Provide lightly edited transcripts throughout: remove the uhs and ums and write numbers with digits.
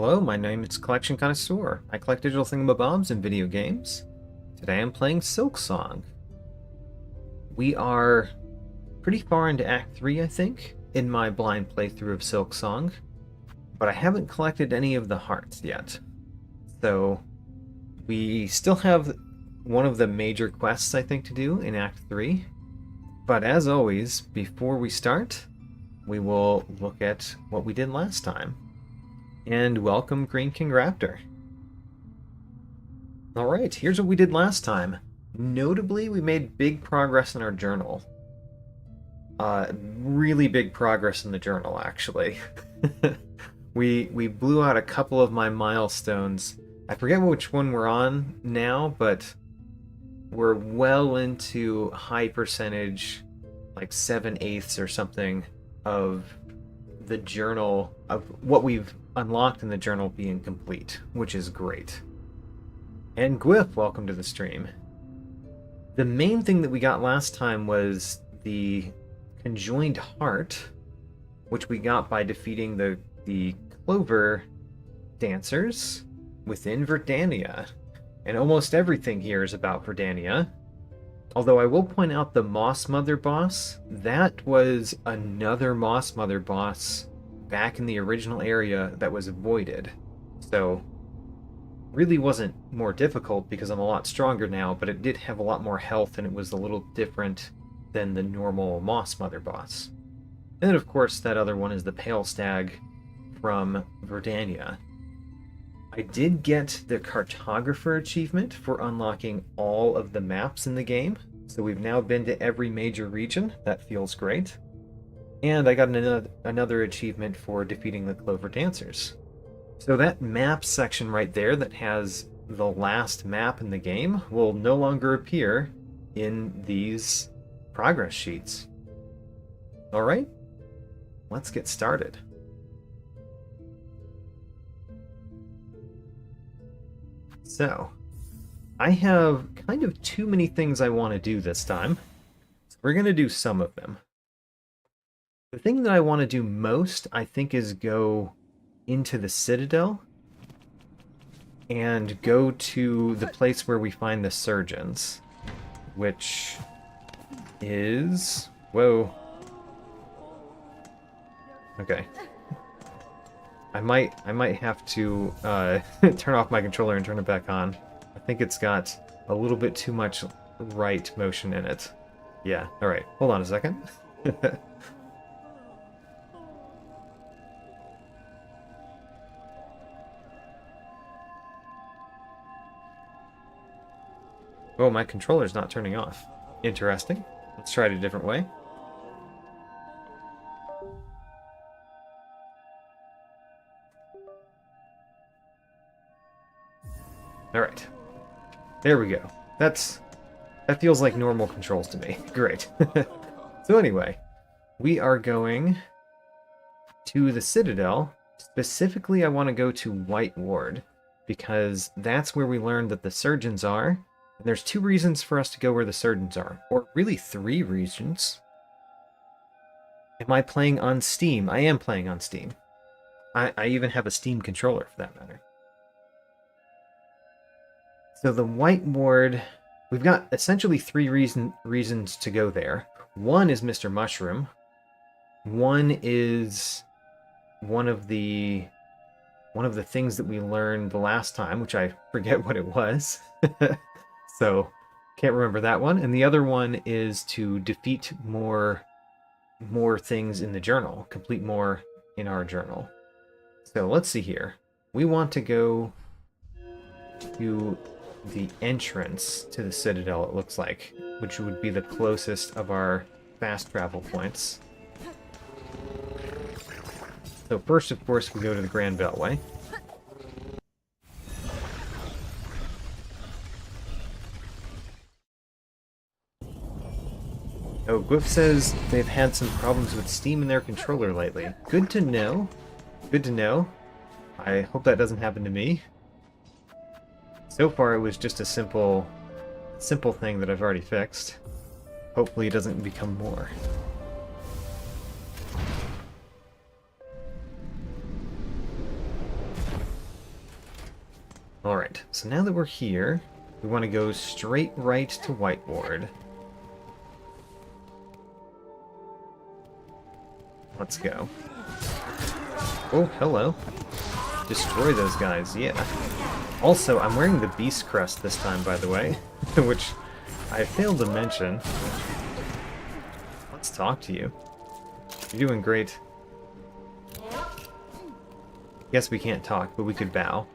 Hello, my name is Collection Connoisseur. I collect digital thingamabobs and video games. Today I'm playing Silksong. We are pretty far into Act 3, I think, in my blind playthrough of Silksong, but I haven't collected any of the hearts yet. So we still have one of the major quests, I think, to do in Act 3. But as always, before we start, we will look at what we did last time. And welcome, Green King Raptor. Alright, here's what we did last time. Notably, we made big progress in our journal. Really big progress in the journal, actually. We blew out a couple of my milestones. I forget which one we're on now, but we're well into high percentage, like 7/8 or something, of the journal, of what we've unlocked in the journal being complete, which is great. And Gwyff, welcome to the stream. The main thing that we got last time was the conjoined heart, which we got by defeating the Clover dancers within Verdania. And almost everything here is about Verdania. Although I will point out the Moss Mother boss, that was another Moss Mother boss back in the original area that was avoided. So, really wasn't more difficult because I'm a lot stronger now, but it did have a lot more health and it was a little different than the normal Moss Mother boss. And then of course that other one is the Pale Stag from Verdania. I did get the Cartographer achievement for unlocking all of the maps in the game, so we've now been to every major region. That feels great. And I got another achievement for defeating the Clover Dancers. So that map section right there that has the last map in the game will no longer appear in these progress sheets. Alright, let's get started. So, I have kind of too many things I want to do this time, so we're going to do some of them. The thing that I want to do most, I think, is go into the Citadel and go to the place where we find the surgeons, which is... Whoa. Okay. I might have to turn off my controller and turn it back on. I think it's got a little bit too much right motion in it. Yeah, alright. Hold on a second. Oh, my controller's not turning off. Interesting. Let's try it a different way. Alright. There we go. That feels like normal controls to me. Great. So anyway, we are going to the Citadel. Specifically, I want to go to White Ward, because that's where we learned that the surgeons are. And there's 2 reasons for us to go where the surgeons are. Or really 3 reasons. Am I playing on Steam? I am playing on Steam. I even have a Steam controller, for that matter. So the White Ward, we've got essentially 3 reasons to go there. One is Mr. Mushroom. One is one of the things that we learned the last time, which I forget what it was. So can't remember that one. And the other one is to defeat more things in the journal, complete more in our journal. So let's see here. We want to go to the entrance to the Citadel, it looks like, which would be the closest of our fast travel points. So first, of course, we go to the Grand Beltway. Oh, Gwyff says they've had some problems with Steam in their controller lately. Good to know. Good to know. I hope that doesn't happen to me. So far, it was just a simple thing that I've already fixed. Hopefully it doesn't become more. Alright, so now that we're here, we want to go straight right to Whiteboard. Let's go. Oh, hello. Destroy those guys, yeah. Also, I'm wearing the Beast Crest this time, by the way, which I failed to mention. Let's talk to you. You're doing great. Guess we can't talk, but we could bow.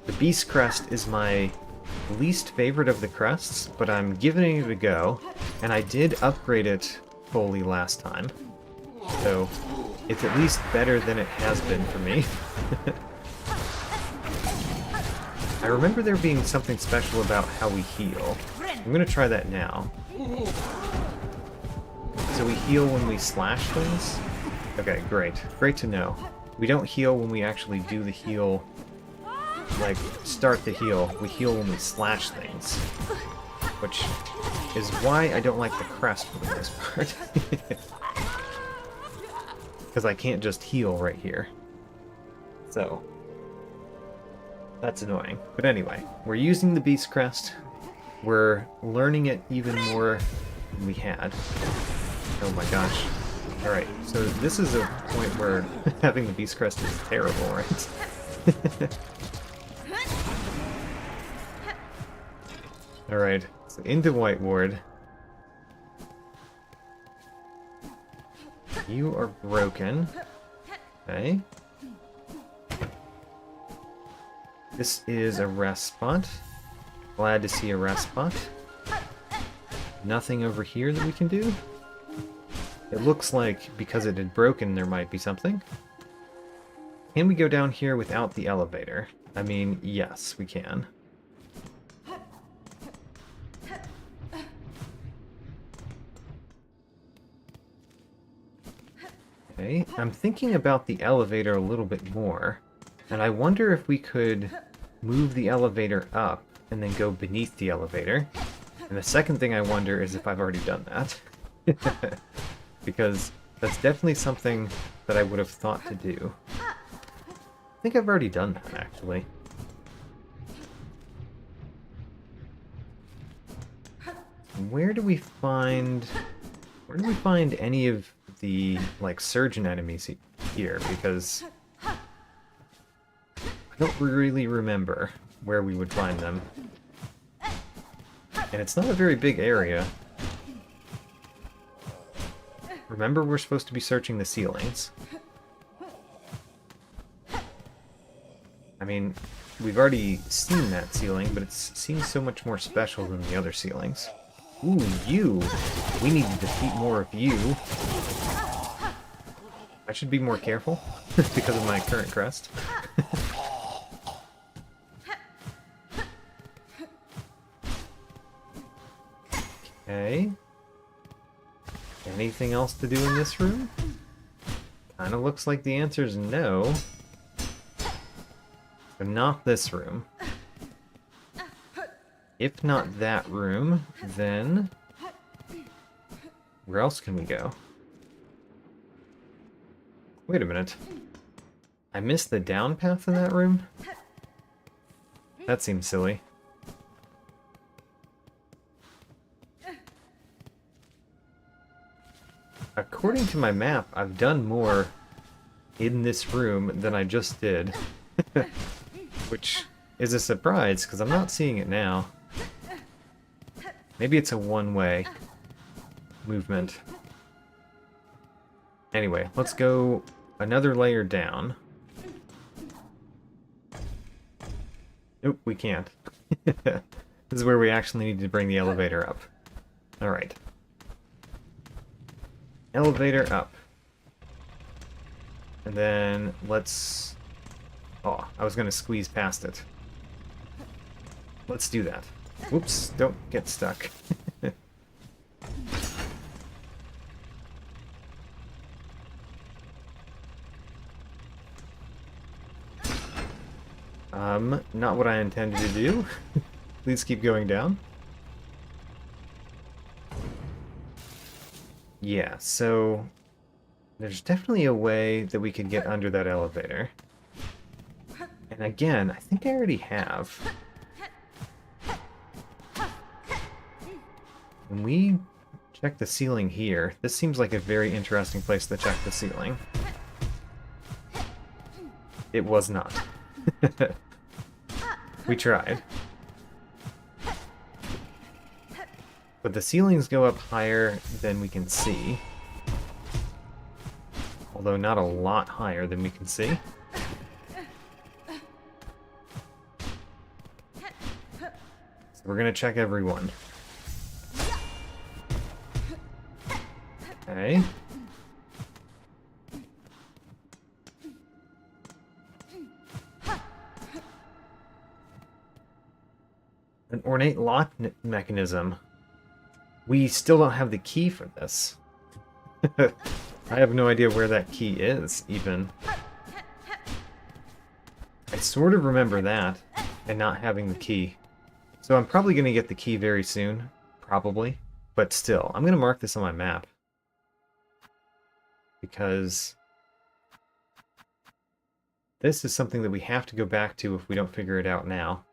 The Beast Crest is my least favorite of the crests, but I'm giving it a go, and I did upgrade it fully last time. So, it's at least better than it has been for me. I remember there being something special about how we heal. I'm gonna try that now. So we heal when we slash things? Okay, great. Great to know. We don't heal when we actually do the heal, like, start the heal. We heal when we slash things. Which is why I don't like the crest for the most part. Because I can't just heal right here. So, that's annoying. But anyway, we're using the Beast Crest. We're learning it even more than we had. Oh my gosh. Alright, so this is a point where having the Beast Crest is terrible, right? Alright, so into Whiteboard. You are broken. Okay. This is a rest spot. Glad to see a rest spot. Nothing over here that we can do? It looks like because it had broken there might be something. Can we go down here without the elevator? I mean, yes, we can. Okay, I'm thinking about the elevator a little bit more, and I wonder if we could move the elevator up and then go beneath the elevator. And the second thing I wonder is if I've already done that. Because that's definitely something that I would have thought to do. I think I've already done that, actually. Where do we find any of the, like, surgeon enemies here? Because I don't really remember where we would find them. And it's not a very big area. Remember, we're supposed to be searching the ceilings. I mean, we've already seen that ceiling, but it seems so much more special than the other ceilings. Ooh, you! We need to defeat more of you. I should be more careful, because of my current crest. Okay. Anything else to do in this room? Kinda looks like the answer is no. But not this room. If not that room, then where else can we go? Wait a minute. I missed the down path in that room? That seems silly. According to my map, I've done more in this room than I just did. Which is a surprise, because I'm not seeing it now. Maybe it's a one-way movement. Anyway, let's go another layer down. Nope, we can't. This is where we actually need to bring the elevator up. Alright. Elevator up. And then let's... Oh, I was going to squeeze past it. Let's do that. Whoops, don't get stuck. Not what I intended to do. Please keep going down. Yeah, so there's definitely a way that we could get under that elevator. And again, I think I already have. When we check the ceiling here, this seems like a very interesting place to check the ceiling. It was not. We tried. But the ceilings go up higher than we can see. Although not a lot higher than we can see. So we're gonna check every one. Okay. An ornate lock mechanism. We still don't have the key for this. I have no idea where that key is, even. I sort of remember that, and not having the key. So I'm probably going to get the key very soon. Probably. But still, I'm going to mark this on my map. Because this is something that we have to go back to if we don't figure it out now.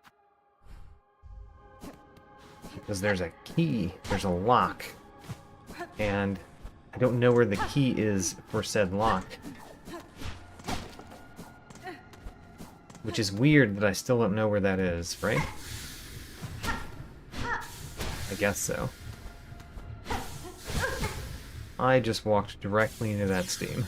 Because there's a key, there's a lock, and I don't know where the key is for said lock. Which is weird that I still don't know where that is, right? I guess so. I just walked directly into that steam.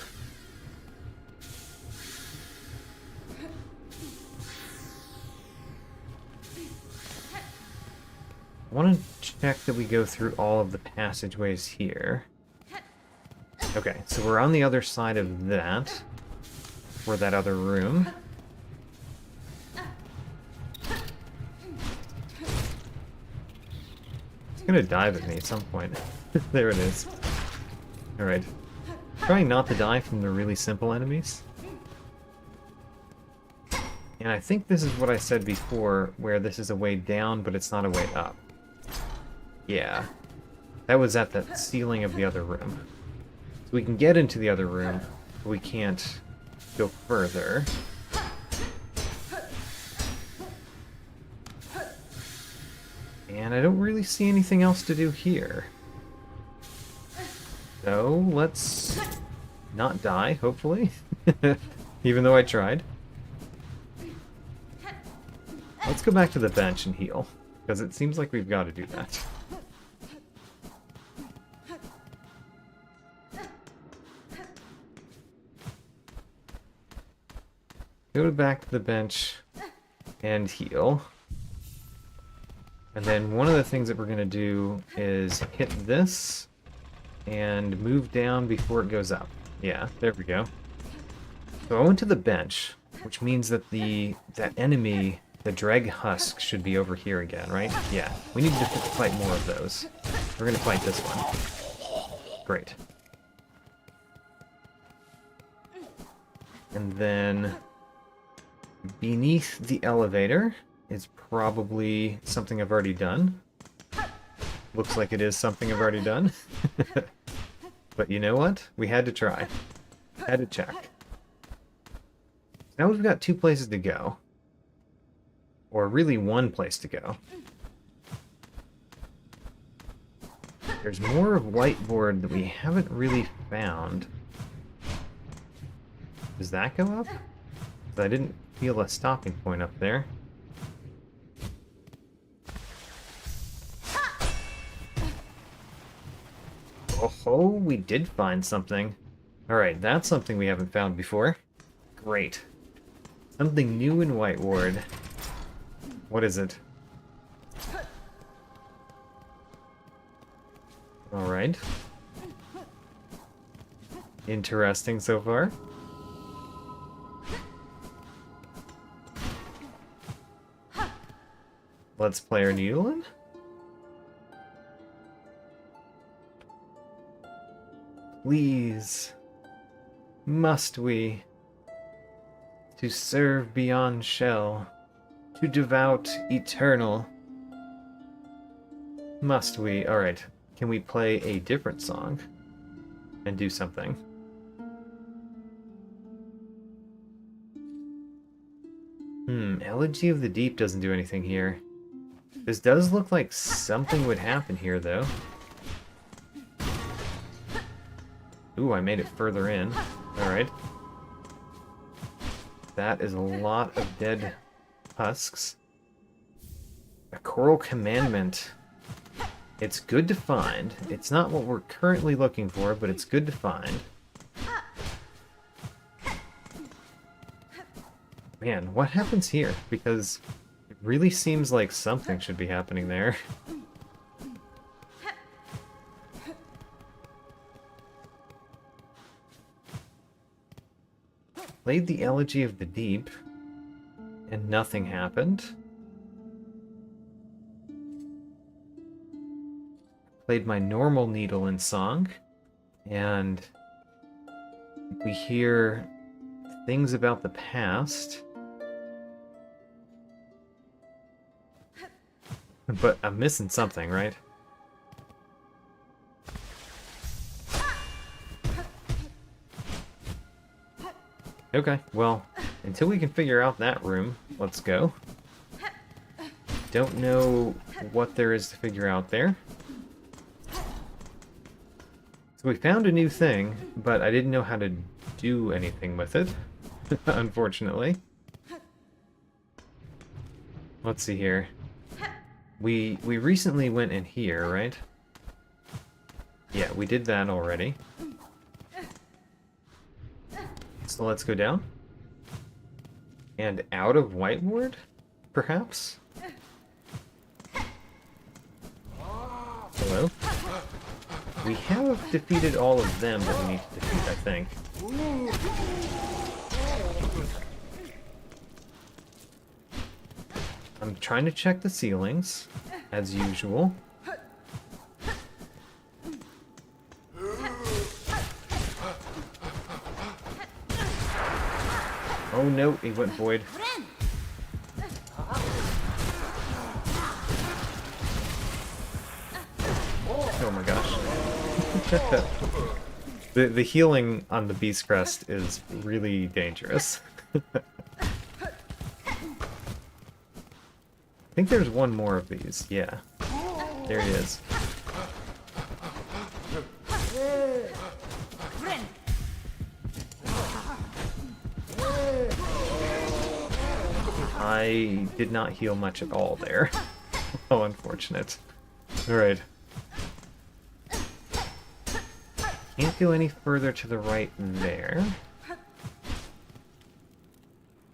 I want to check that we go through all of the passageways here. Okay, so we're on the other side of that, for that other room. It's gonna dive at me at some point. There it is. Alright. Trying not to die from the really simple enemies. And I think this is what I said before, where this is a way down, but it's not a way up. Yeah. That was at the ceiling of the other room. So we can get into the other room, but we can't go further. And I don't really see anything else to do here. So, let's not die, hopefully. Even though I tried. Let's go back to the bench and heal, because it seems like we've got to do that. Go back to the bench and heal. And then one of the things that we're going to do is hit this and move down before it goes up. Yeah, there we go. So I went to the bench, which means that that enemy, the dreg husk, should be over here again, right? Yeah, we need to fight more of those. We're going to fight this one. Great. And then beneath the elevator is probably something I've already done. Looks like it is something I've already done. But you know what? We had to try. Had to check. Now we've got 2 places to go. Or really 1 place to go. There's more of whiteboard that we haven't really found. Does that go up? I didn't feel a stopping point up there. Oh, we did find something. Alright, that's something we haven't found before. Great. Something new in Whiteward. What is it? Alright. Interesting so far. Let's play our needle in. Please, must we, to serve beyond shell, to devout eternal, must we? Alright, can we play a different song and do something? Elegy of the Deep doesn't do anything here. This does look like something would happen here, though. Ooh, I made it further in. Alright. That is a lot of dead husks. A Coral Commandment. It's good to find. It's not what we're currently looking for, but it's good to find. Man, what happens here? Because it really seems like something should be happening there. Played the Elegy of the Deep, and nothing happened. Played my normal needle in song, and we hear things about the past. But I'm missing something, right? Okay, well, until we can figure out that room, let's go. Don't know what there is to figure out there. So we found a new thing, but I didn't know how to do anything with it, unfortunately. Let's see here. We recently went in here, right? Yeah, we did that already. So let's go down. And out of Whiteward, perhaps? Hello? We have defeated all of them that we need to defeat, I think. I'm trying to check the ceilings, as usual. Oh no, he went void. Oh my gosh. The healing on the Beast Crest is really dangerous. I think there's one more of these, yeah. There it is. I did not heal much at all there. Oh, unfortunate. Alright. Can't go any further to the right there.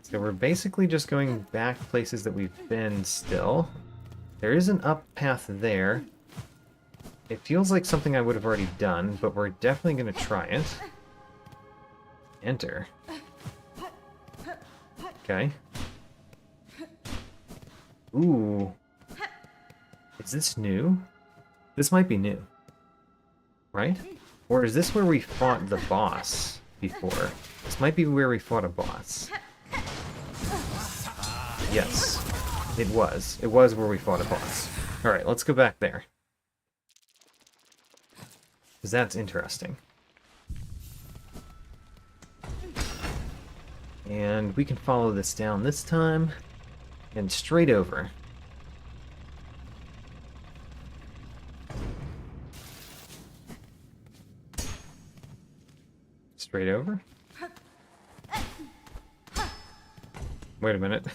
So we're basically just going back places that we've been still. There is an up path there. It feels like something I would have already done, but we're definitely going to try it. Enter. Okay. Ooh. Is this new? This might be new. Right? Or is this where we fought the boss before? This might be where we fought a boss. Yes. It was. It was where we fought a boss. Alright, let's go back there. Because that's interesting. And we can follow this down this time. And straight over. Straight over? Wait a minute.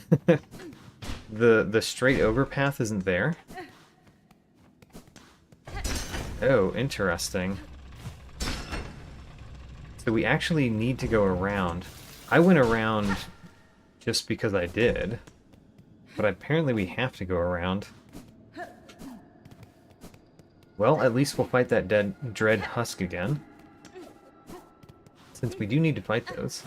The straight over path isn't there? Oh, interesting. So we actually need to go around. I went around just because I did. But apparently we have to go around. Well, at least we'll fight that dread husk again. Since we do need to fight those.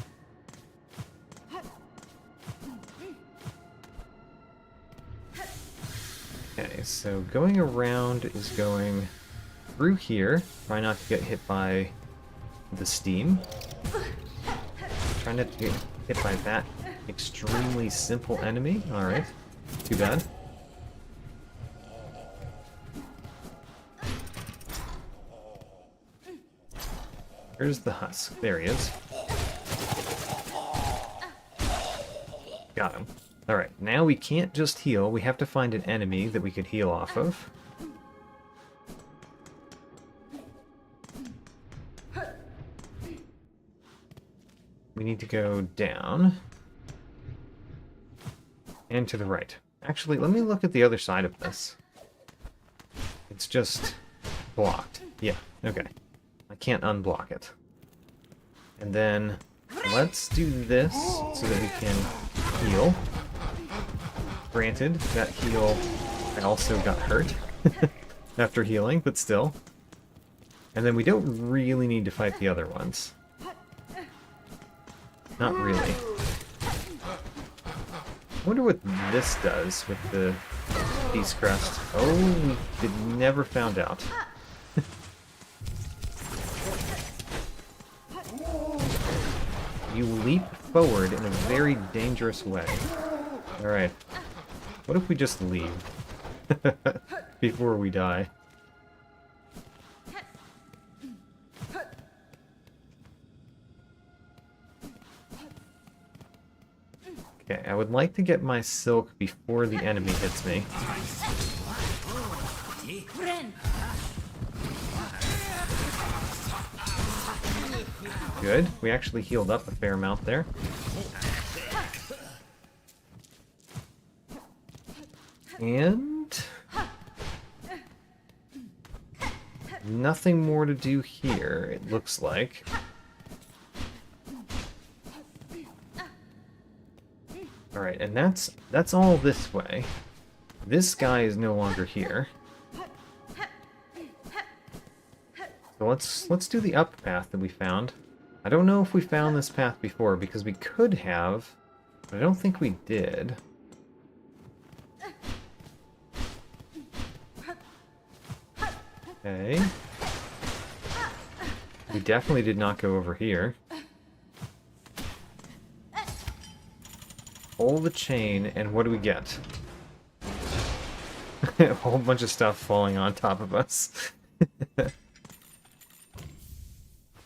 Okay, so going around is going through here. Try not to get hit by the steam. Try not to get hit by that extremely simple enemy. Alright, too bad. Where's the husk? There he is. Got him. Alright, now we can't just heal. We have to find an enemy that we could heal off of. We need to go down. And to the right. Actually, let me look at the other side of this. It's just blocked. Yeah, okay. I can't unblock it. And then let's do this so that we can heal. Granted, that heal, I also got hurt after healing, but still. And then we don't really need to fight the other ones. Not really. I wonder what this does with the Peace Crest. Oh, we never found out. You leap forward in a very dangerous way. Alright. What if we just leave? Before we die. Okay, I would like to get my silk before the enemy hits me. Good. We actually healed up a fair amount there. And nothing more to do here, it looks like. Alright, and that's all this way. This guy is no longer here. So let's do the up path that we found. I don't know if we found this path before, because we could have, but I don't think we did. Okay. We definitely did not go over here. Pull the chain, and what do we get? A whole bunch of stuff falling on top of us.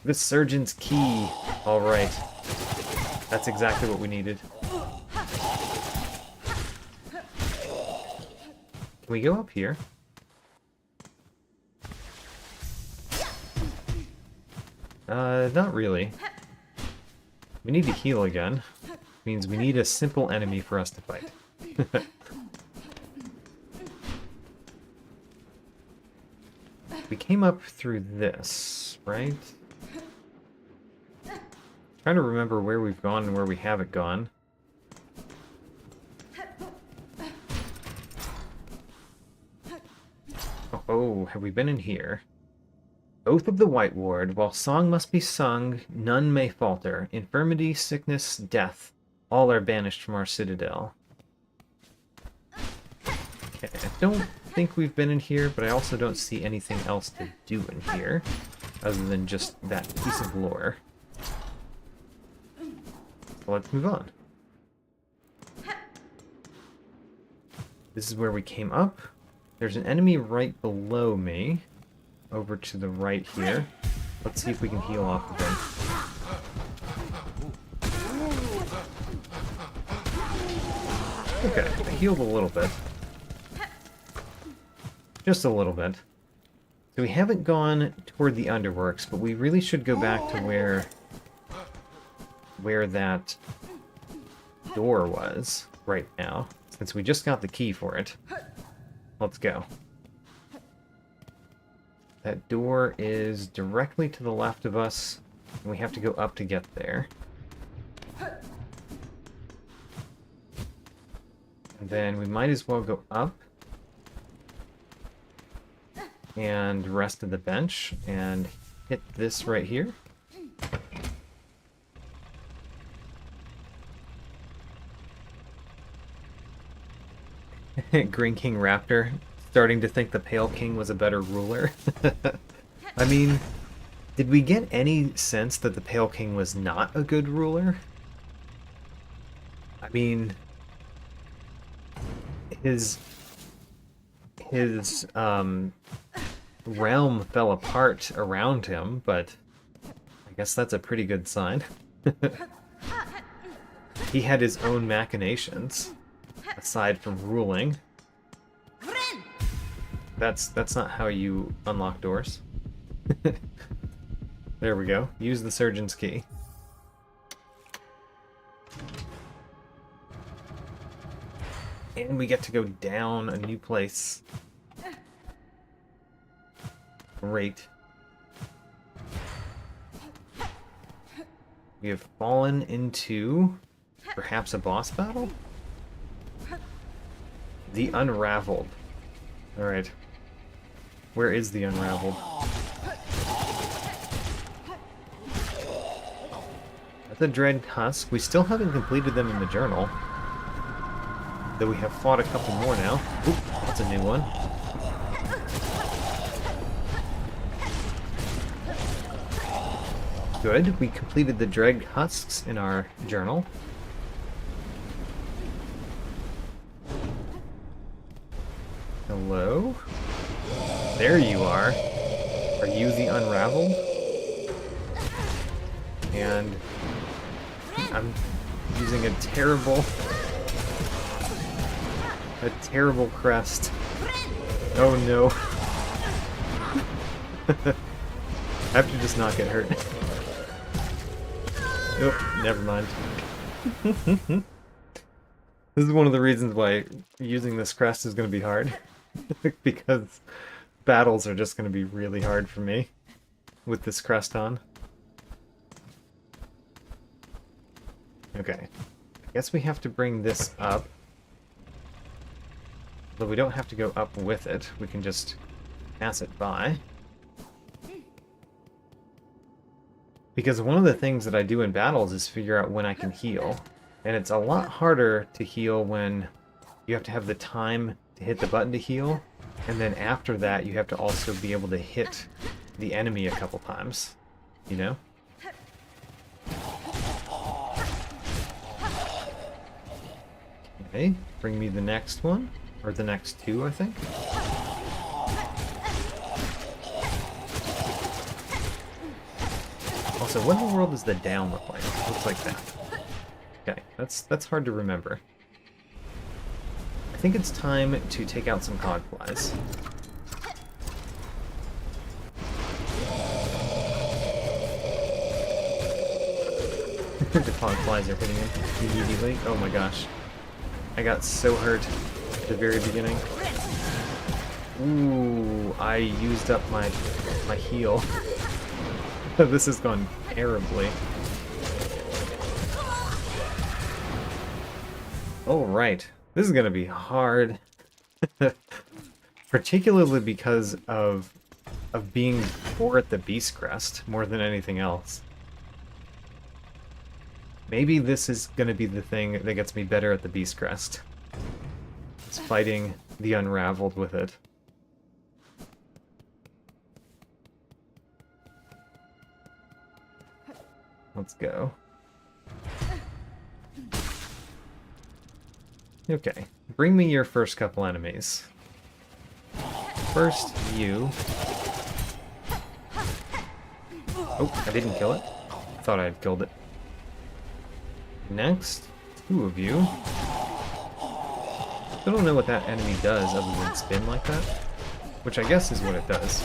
The surgeon's key. Alright. That's exactly what we needed. Can we go up here? Not really. We need to heal again. Means we need a simple enemy for us to fight. We came up through this, right? Trying to remember where we've gone and where we haven't gone. Oh, have we been in here? Oath of the White Ward. While song must be sung, none may falter. Infirmity, sickness, death, all are banished from our citadel. Okay, I don't think we've been in here, but I also don't see anything else to do in here, other than just that piece of lore. So let's move on. This is where we came up. There's an enemy right below me. Over to the right here. Let's see if we can heal off of him. Okay, I healed a little bit. Just a little bit. So we haven't gone toward the underworks, but we really should go back to where that door was right now, since we just got the key for it. Let's go. That door is directly to the left of us, and we have to go up to get there. And then we might as well go up and rest of the bench and hit this right here. Green King Raptor starting to think the Pale King was a better ruler. I mean, did we get any sense that the Pale King was not a good ruler? I mean, his realm fell apart around him, but I guess that's a pretty good sign. He had his own machinations. aside from ruling. That's not how you unlock doors. There we go. Use the surgeon's key. And we get to go down a new place. Great. We have fallen into perhaps a boss battle? The Unraveled. Alright. Where is the Unraveled? At the Dread Husk. We still haven't completed them in the journal. Though we have fought a couple more now. Oop, that's a new one. Good. We completed the Dread Husks in our journal. Hello? There you are. Are you the Unraveled? And I'm using a terrible crest. Oh no. I have to just not get hurt. Oh, never mind. This is one of the reasons why using this crest is going to be hard. Because battles are just going to be really hard for me with this crest on. Okay. I guess we have to bring this up. Though we don't have to go up with it. We can just pass it by. Because one of the things that I do in battles is figure out when I can heal. And it's a lot harder to heal when you have to have the time to hit the button to heal. And then after that, you have to also be able to hit the enemy a couple times. You know? Okay, bring me the next one. Or the next two, I think. Also, what in the world does the down look like? It looks like that. Okay, that's hard to remember. I think it's time to take out some cogflies. The cogflies are hitting him immediately. Oh my gosh. I got so hurt at the very beginning. Ooh, I used up my heal. This has gone terribly. Alright, this is gonna be hard. Particularly because of being poor at the Beast Crest more than anything else. Maybe this is gonna be the thing that gets me better at the Beast Crest. It's fighting the Unraveled with it. Let's go. Okay, bring me your first couple enemies. First, you. Oh, I didn't kill it. Thought I had killed it. Next, two of you. I don't know what that enemy does other than spin like that. Which I guess is what it does.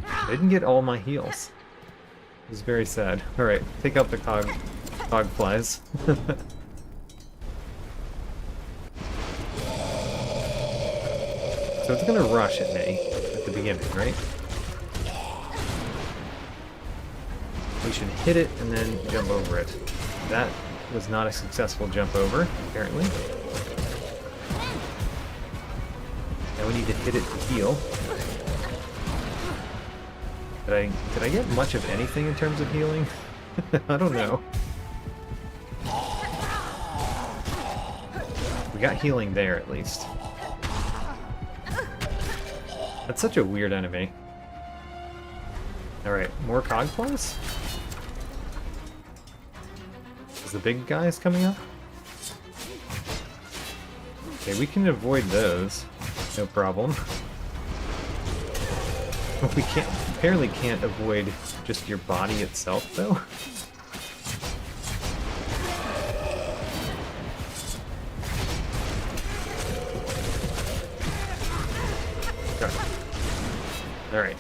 I didn't get all my heals. It was very sad. Alright, take out the cogflies. So it's gonna rush at me at the beginning, right? We should hit it and then jump over it. That was not a successful jump over, apparently. Now we need to hit it to heal. Did I get much of anything in terms of healing? I don't know. We got healing there, at least. That's such a weird enemy. Alright, more cogflies? Is the big guys coming up? Okay, we can avoid those. No problem. We can't apparently can't avoid just your body itself, though. Alright.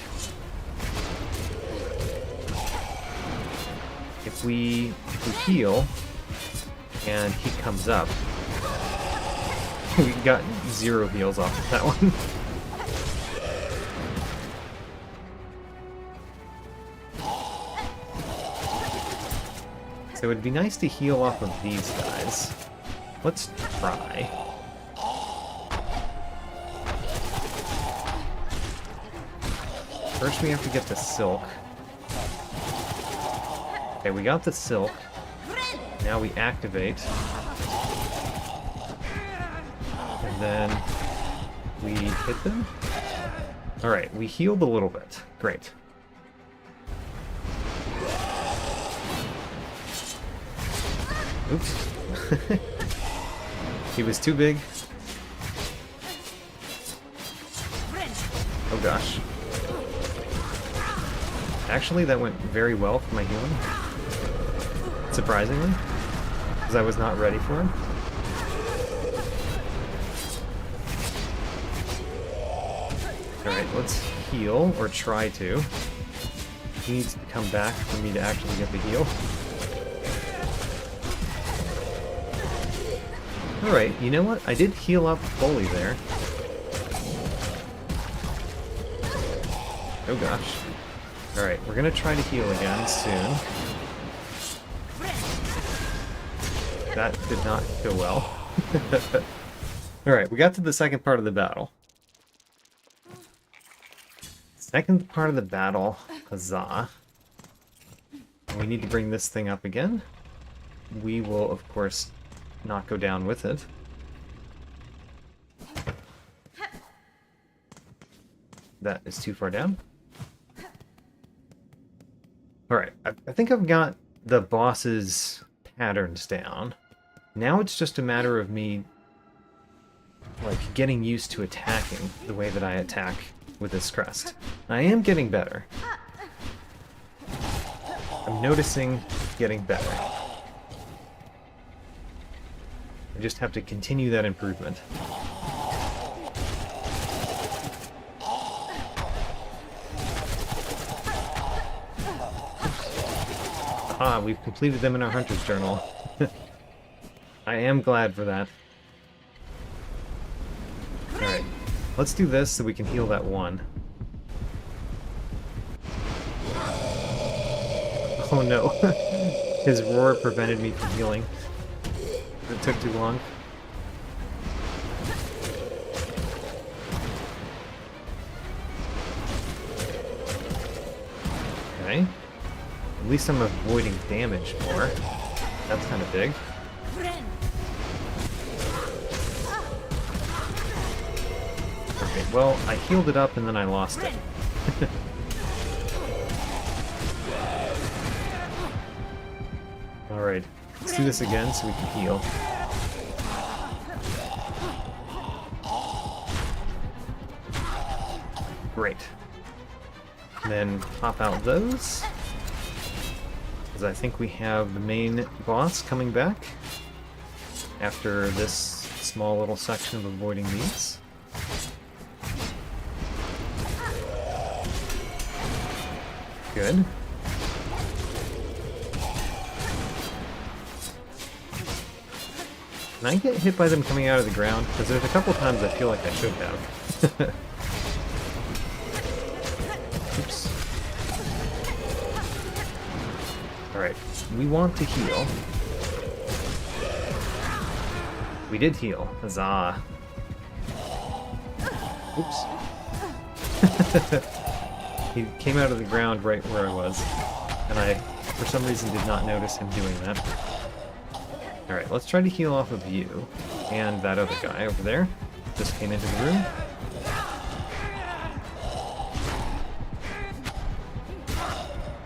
If we heal, and he comes up, we got 0 heals off of that one. So it'd be nice to heal off of these guys. Let's try. First we have to get the silk. Okay, we got the silk. Now we activate. And then we hit them. Alright, we healed a little bit. Great. Oops. He was too big. Oh gosh. Actually, that went very well for my healing. Surprisingly. Because I was not ready for him. Alright, let's heal, or try to. He needs to come back for me to actually get the heal. Alright, you know what? I did heal up fully there. Oh gosh. Alright, we're gonna try to heal again soon. That did not go well. Alright, we got to the second part of the battle. Second part of the battle, huzzah. We need to bring this thing up again. We will, of course, not go down with it. That is too far down. Alright, I think I've got the boss's patterns down. Now it's just a matter of me, like, getting used to attacking the way that I attack with this crest. I am getting better. I'm noticing getting better. I just have to continue that improvement. Ah, we've completed them in our Hunter's Journal. I am glad for that. Alright, let's do this so we can heal that one. Oh no. His roar prevented me from healing. It took too long. Okay. At least I'm avoiding damage more. That's kind of big. Okay, well, I healed it up and then I lost it. Alright, let's do this again so we can heal. Great. And then pop out those. Because I think we have the main boss coming back after this small little section of avoiding these. Good. Can I get hit by them coming out of the ground? Because there's a couple times I feel like I should have. Oops. Alright, we want to heal. We did heal. Huzzah. Oops. He came out of the ground right where I was, and I, for some reason, did not notice him doing that. Alright, let's try to heal off of you, and that other guy over there. Just came into the room.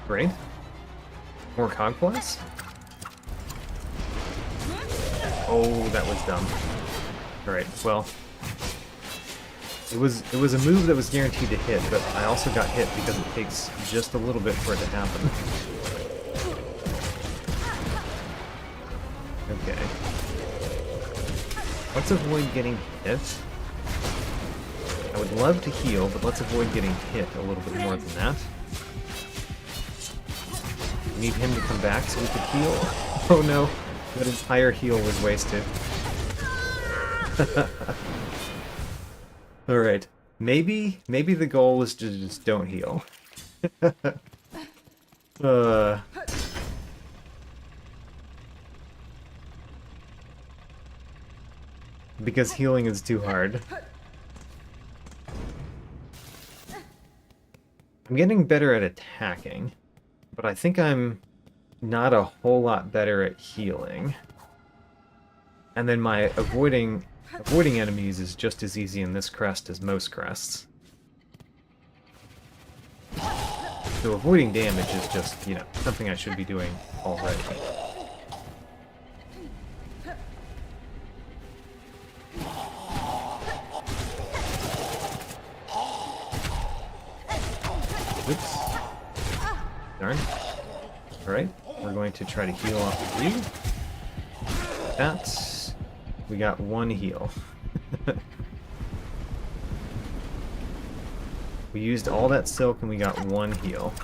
Great. More cogflies? Oh, that was dumb. Alright, well, It was a move that was guaranteed to hit, but I also got hit because it takes just a little bit for it to happen. Okay. Let's avoid getting hit. I would love to heal, but let's avoid getting hit a little bit more than that. We need him to come back so we can heal. Oh no, that entire heal was wasted. Alright, maybe the goal is to just don't heal. Because healing is too hard. I'm getting better at attacking, but I think I'm not a whole lot better at healing. And then my avoiding enemies is just as easy in this crest as most crests. So avoiding damage is just, you know, something I should be doing already. Oops. Darn. Alright, we're going to try to heal off of you. That's... We got one heal. We used all that silk and we got one heal.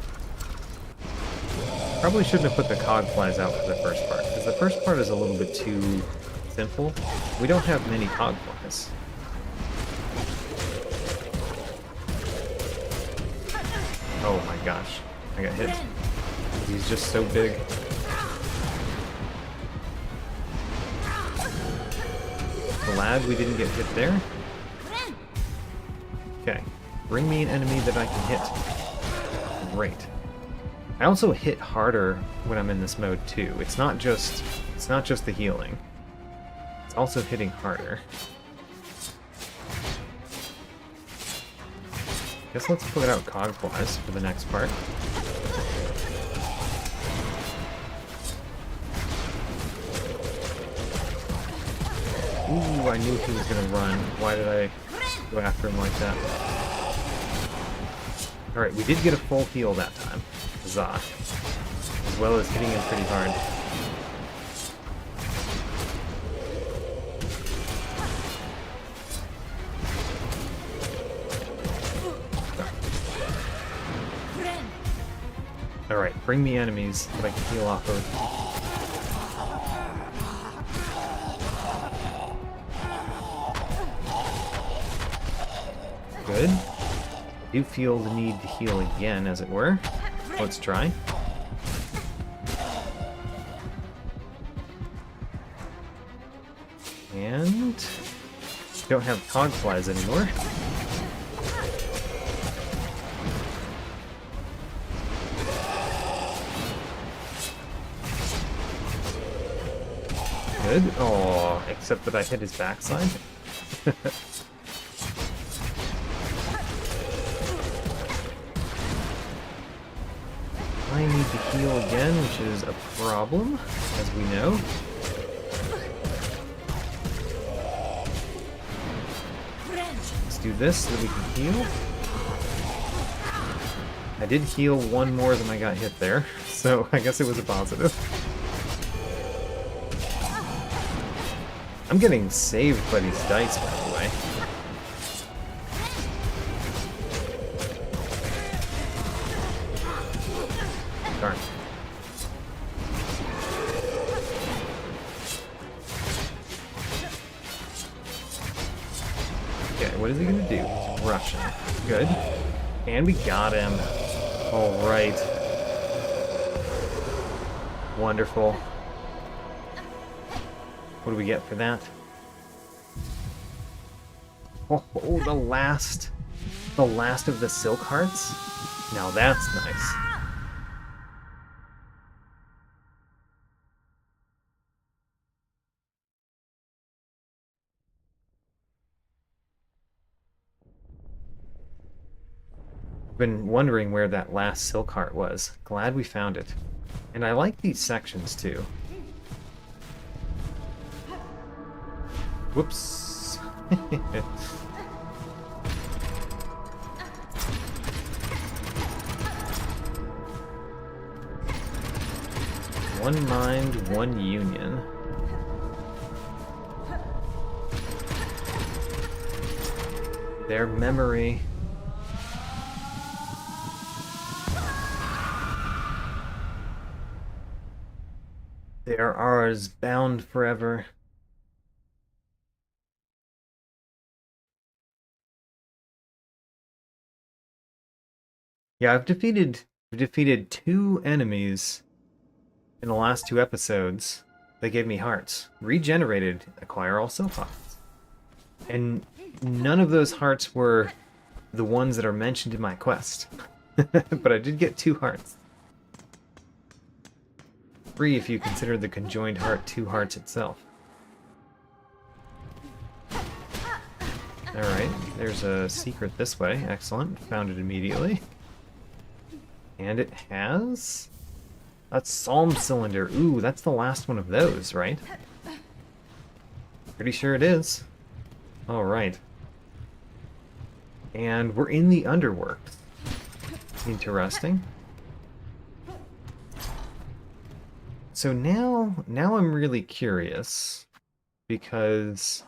Probably shouldn't have put the cogflies out for the first part, because the first part is a little bit too simple. We don't have many cogflies. Oh my gosh, I got hit. He's just so big. Glad we didn't get hit there. Okay, bring me an enemy that I can hit. Great. I also hit harder when I'm in this mode too. It's not just the healing. It's also hitting harder. Guess let's put out cogflies for the next part. Ooh, I knew he was gonna run. Why did I go after him like that? Alright, we did get a full heal that time. Huzzah. As well as hitting him pretty hard. Alright, bring me enemies that I can heal off of. Good. I do feel the need to heal again, as it were. Let's try. And... don't have cogflies anymore. Good. Oh, except that I hit his backside. I need to heal again, which is a problem, as we know. Let's do this so that we can heal. I did heal one more than I got hit there, so I guess it was a positive. I'm getting saved by these dice, by the way. Darn. Okay, what is he gonna do? He's rushing. Good. And we got him. Alright. Wonderful. What do we get for that? Oh, the last of the silk hearts? Now that's nice. I've been wondering where that last silk heart was. Glad we found it. And I like these sections too. Whoops. One mind, one union. Their memory. They are ours, bound forever. Yeah, I've defeated 2 enemies in the last 2 episodes. They gave me hearts. Regenerated, acquire all silk hearts. And none of those hearts were the ones that are mentioned in my quest. But I did get 2 hearts. 3 if you consider the conjoined heart 2 hearts itself. Alright, there's a secret this way. Excellent. Found it immediately. And it has a psalm cylinder. Ooh, that's the last one of those, right? Pretty sure it is. Alright. And we're in the underworks. Interesting. So now I'm really curious, because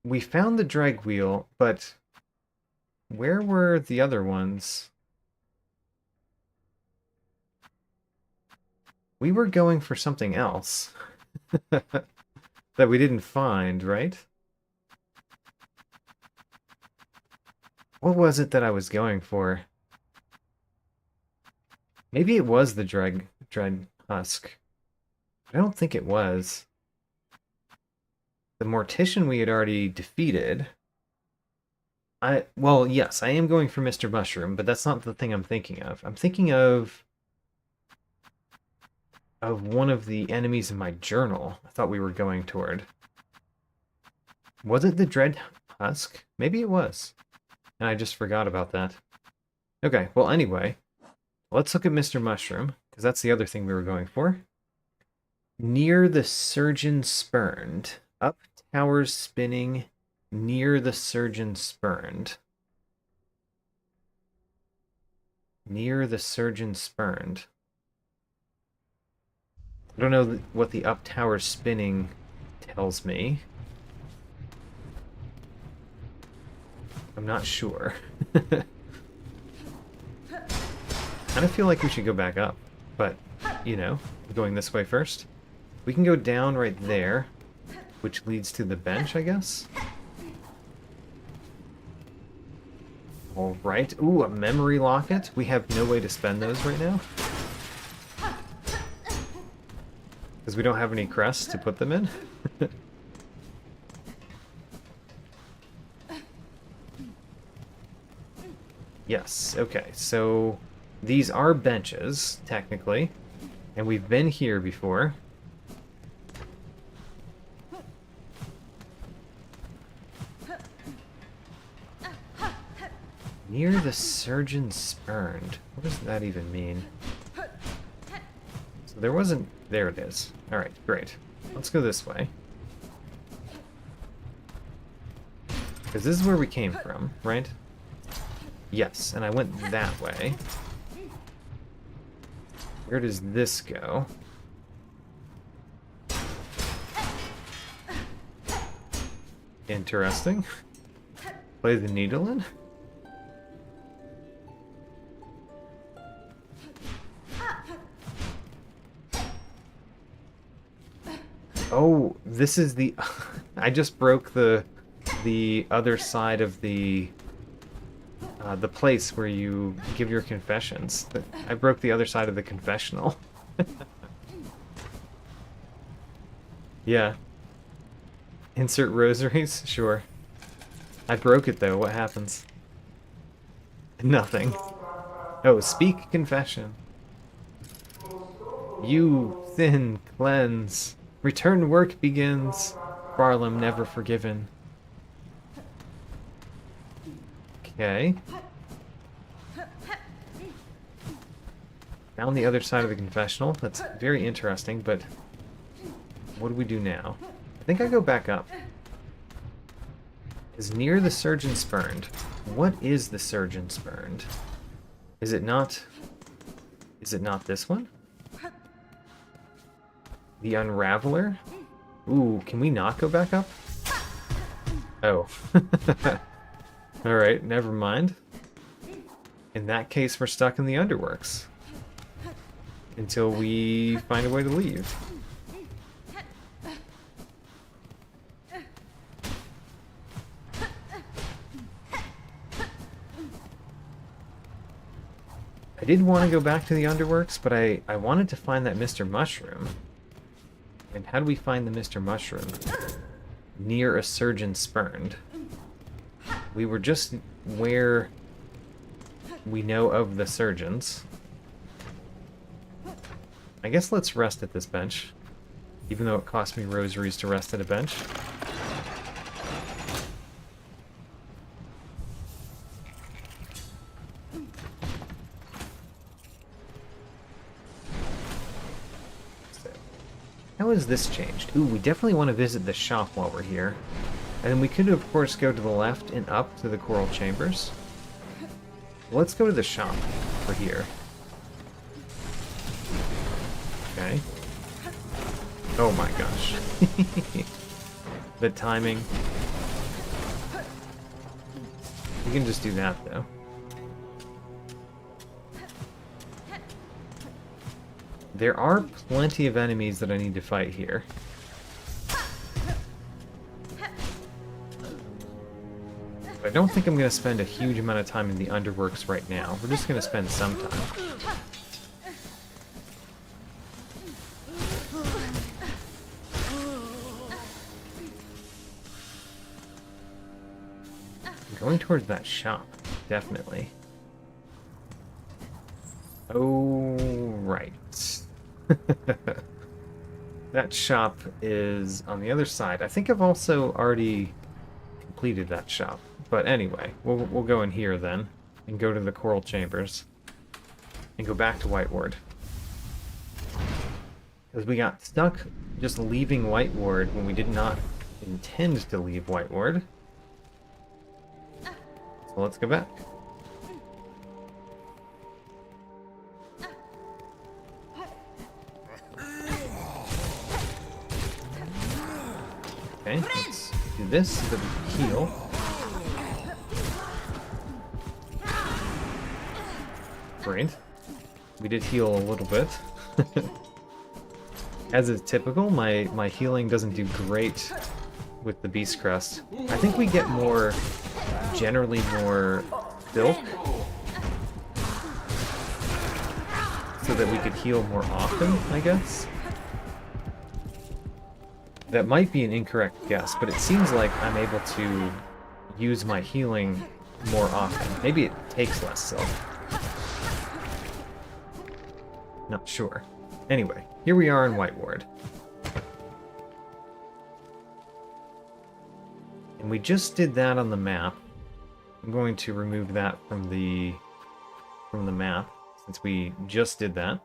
we found the drag wheel, but where were the other ones? We were going for something else that we didn't find, right? What was it that I was going for? Maybe it was the dread husk. I don't think it was. The mortician we had already defeated. Well, yes, I am going for Mr. Mushroom, but that's not the thing I'm thinking of. I'm thinking of one of the enemies in my journal I thought we were going toward. Was it the dread husk? Maybe it was. And I just forgot about that. Okay, well, anyway, let's look at Mr. Mushroom, because that's the other thing we were going for. Near the surgeon spurned. Up towers spinning, near the surgeon spurned. Near the surgeon spurned. I don't know what the up tower spinning tells me. I'm not sure. I kind of feel like we should go back up, but, you know, going this way first. We can go down right there, which leads to the bench, I guess. Alright. Ooh, a memory locket. We have no way to spend those right now. Because we don't have any crests to put them in. Yes, okay, so these are benches, technically, and we've been here before. Near the surgeon spurned. What does that even mean? So there wasn't... There it is. Alright, great. Let's go this way. Because this is where we came from, right? Yes, and I went that way. Where does this go? Interesting. Play the needle in? Oh, this is the... I just broke the other side of the place where you give your confessions. I broke the other side of the confessional. Yeah. Insert rosaries? Sure. I broke it though, what happens? Nothing. Oh, speak confession. You, thin, cleanse. Return work begins. Pharloom never forgiven. Okay. Found the other side of the confessional. That's very interesting, but what do we do now? I think I go back up. Is near the surgeon spurned. What is the surgeon spurned? Is it not... Is it not this one? The Unraveler? Ooh, can we not go back up? Oh. Alright, never mind. In that case, we're stuck in the Underworks. Until we find a way to leave. I did want to go back to the Underworks, but I wanted to find that Mr. Mushroom. And how do we find the Mr. Mushroom? Near a surgeon spurned. We were just where we know of the surgeons. I guess let's rest at this bench. Even though it cost me rosaries to rest at a bench. How has this changed? Ooh, we definitely want to visit the shop while we're here. And then we could, of course, go to the left and up to the Coral Chambers. Let's go to the shop for here. Okay. Oh my gosh. The timing. We can just do that, though. There are plenty of enemies that I need to fight here. But I don't think I'm going to spend a huge amount of time in the Underworks right now. We're just going to spend some time. Going towards that shop, definitely. Oh, right. That shop is on the other side. I think I've also already completed that shop. But anyway, we'll go in here then, and go to the Coral Chambers, and go back to White Ward. Because we got stuck just leaving White Ward when we did not intend to leave White Ward. So let's go back. Okay, let's do this so that we can heal. Great. We did heal a little bit. As is typical, my healing doesn't do great with the Beast Crest. I think we get more, generally more silk, so that we could heal more often, I guess. That might be an incorrect guess, but it seems like I'm able to use my healing more often. Maybe it takes less silk. Not sure. Anyway, here we are in White Ward. And we just did that on the map. I'm going to remove that from the map, since we just did that.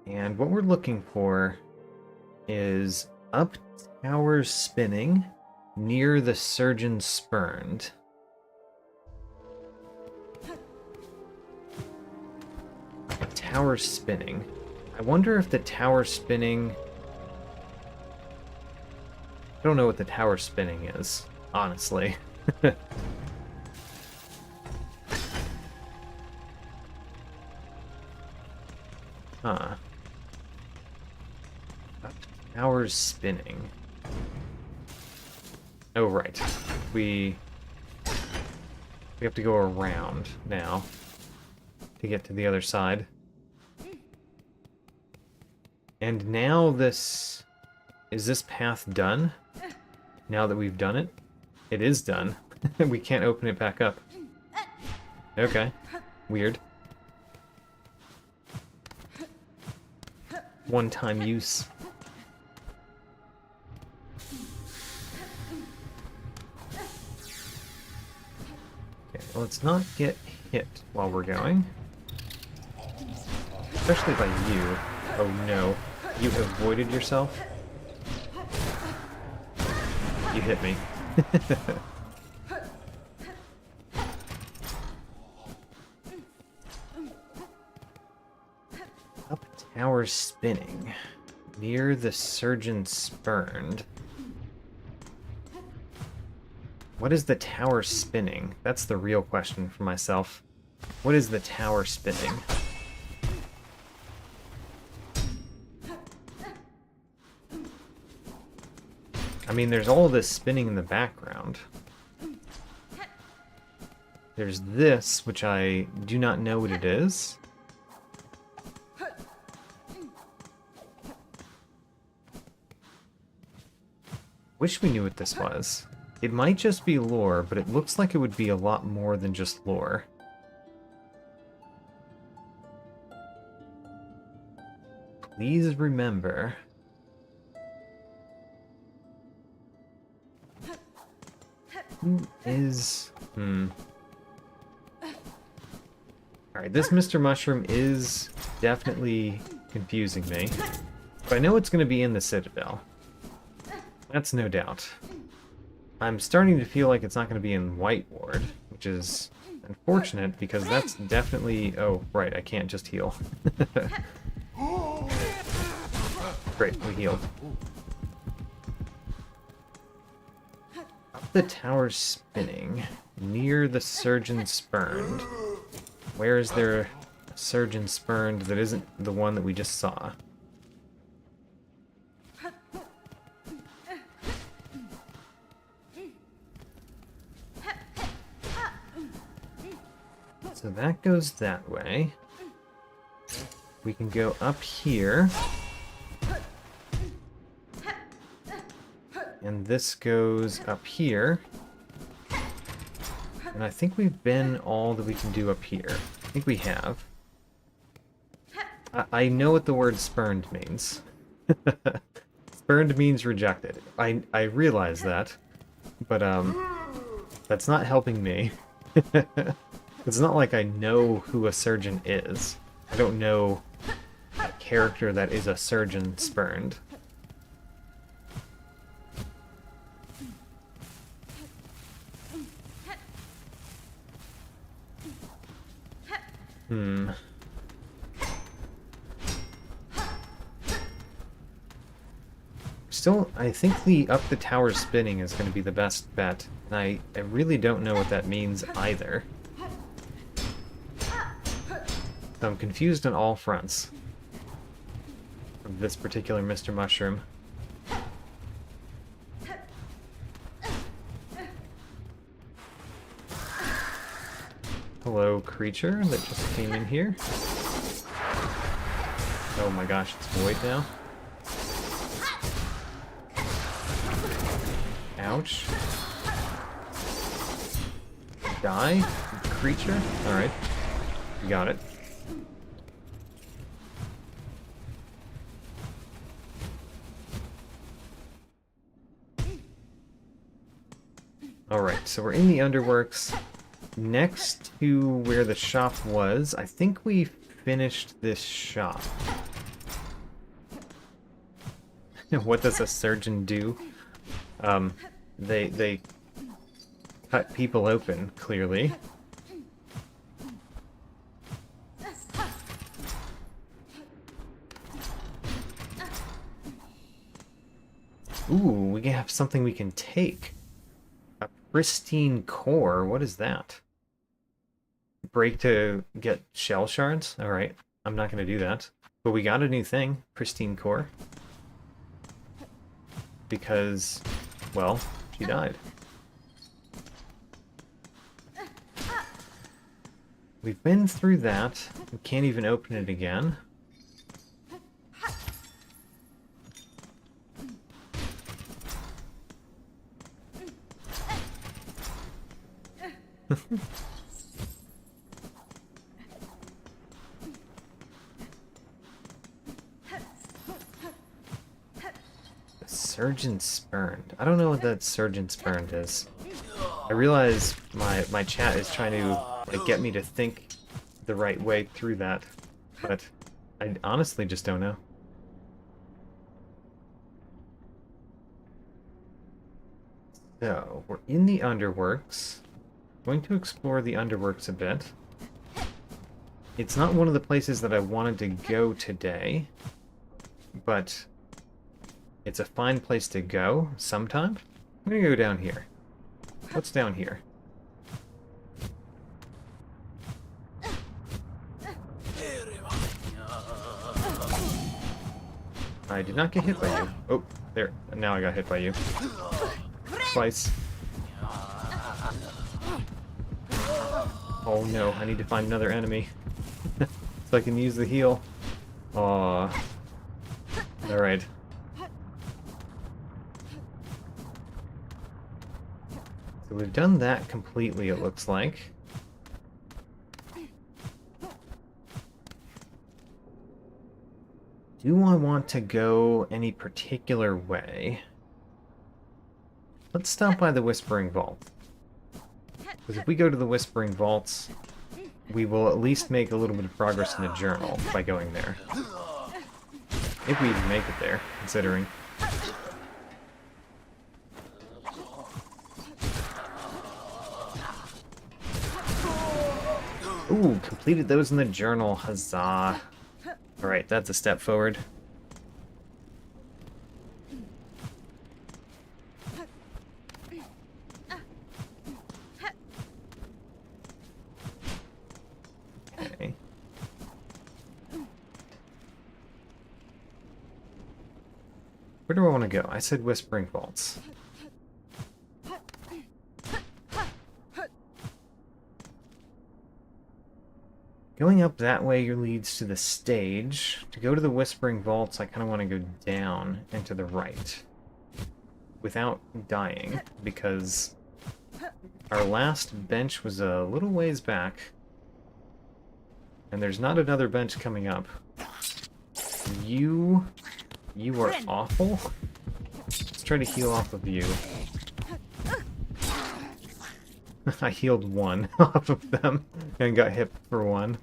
And what we're looking for is up towers spinning near the surgeon spurned. Tower spinning. I wonder if the tower spinning... I don't know what the tower spinning is, honestly. Huh. Tower's spinning. Oh, right. We have to go around now to get to the other side. And now this... Is this path done? Now that we've done it? It is done. We can't open it back up. Okay. Weird. One-time use. Okay, let's not get hit while we're going. Especially by you. Oh no. You have voided yourself? You hit me. Tower spinning. Near the surgeon spurned. What is the tower spinning? That's the real question for myself. What is the tower spinning? I mean, there's all this spinning in the background. There's this, which I do not know what it is. Wish we knew what this was. It might just be lore, but it looks like it would be a lot more than just lore. Please remember. Who is... Alright, this Mr. Mushroom is definitely confusing me. But I know it's going to be in the Citadel. That's no doubt. I'm starting to feel like it's not going to be in White Ward, which is unfortunate because that's definitely... Oh, right, I can't just heal. Great, we healed. Up the tower spinning, near the surgeon spurned. Where is there a surgeon spurned that isn't the one that we just saw? So that goes that way. We can go up here. And this goes up here. And I think we've been all that we can do up here. I think we have. I know what the word spurned means. Spurned means rejected. I realize that. But, that's not helping me. It's not like I know who a surgeon is. I don't know a character that is a surgeon spurned. Still, I think the up the tower spinning is going to be the best bet. And I really don't know what that means either. So I'm confused on all fronts of this particular Mr. Mushroom. Hello, creature that just came in here. Oh my gosh, it's void now. Ouch. Die, creature? Alright. You got it. Alright, so we're in the Underworks. Next to where the shop was, I think we finished this shop. What does a surgeon do? They cut people open, clearly. Ooh, we have something we can take. A pristine core, what is that? Break to get shell shards? Alright, I'm not going to do that. But we got a new thing, pristine core. Because, well, she died. We've been through that. We can't even open it again. Surgeon spurned. I don't know what that surgeon spurned is. I realize my chat is trying to like get me to think the right way through that, but I honestly just don't know. So, we're in the Underworks. Going to explore the Underworks a bit. It's not one of the places that I wanted to go today, but it's a fine place to go sometime. I'm gonna go down here. What's down here? I did not get hit by you. Oh, there. Now I got hit by you. Twice. Oh no, I need to find another enemy. So I can use the heal. Aww. Alright. So we've done that completely, it looks like. Do I want to go any particular way? Let's stop by the Whispering Vault. Because if we go to the Whispering Vaults, we will at least make a little bit of progress in the journal by going there. If we even make it there, considering. Ooh, completed those in the journal, huzzah. Alright, that's a step forward. Okay. Where do I want to go? I said Whispering Vaults. Going up that way leads to the stage. To go to the Whispering Vaults, I kind of want to go down and to the right. Without dying, because our last bench was a little ways back. And there's not another bench coming up. You are awful. Let's try to heal off of you. I healed one off of them and got hit for one.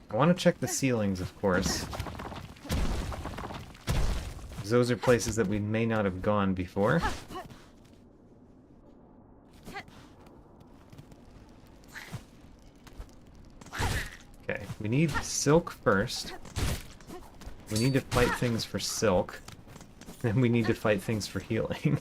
I want to check the ceilings, of course. Those are places that we may not have gone before. Okay, we need silk first. We need to fight things for silk. Then we need to fight things for healing.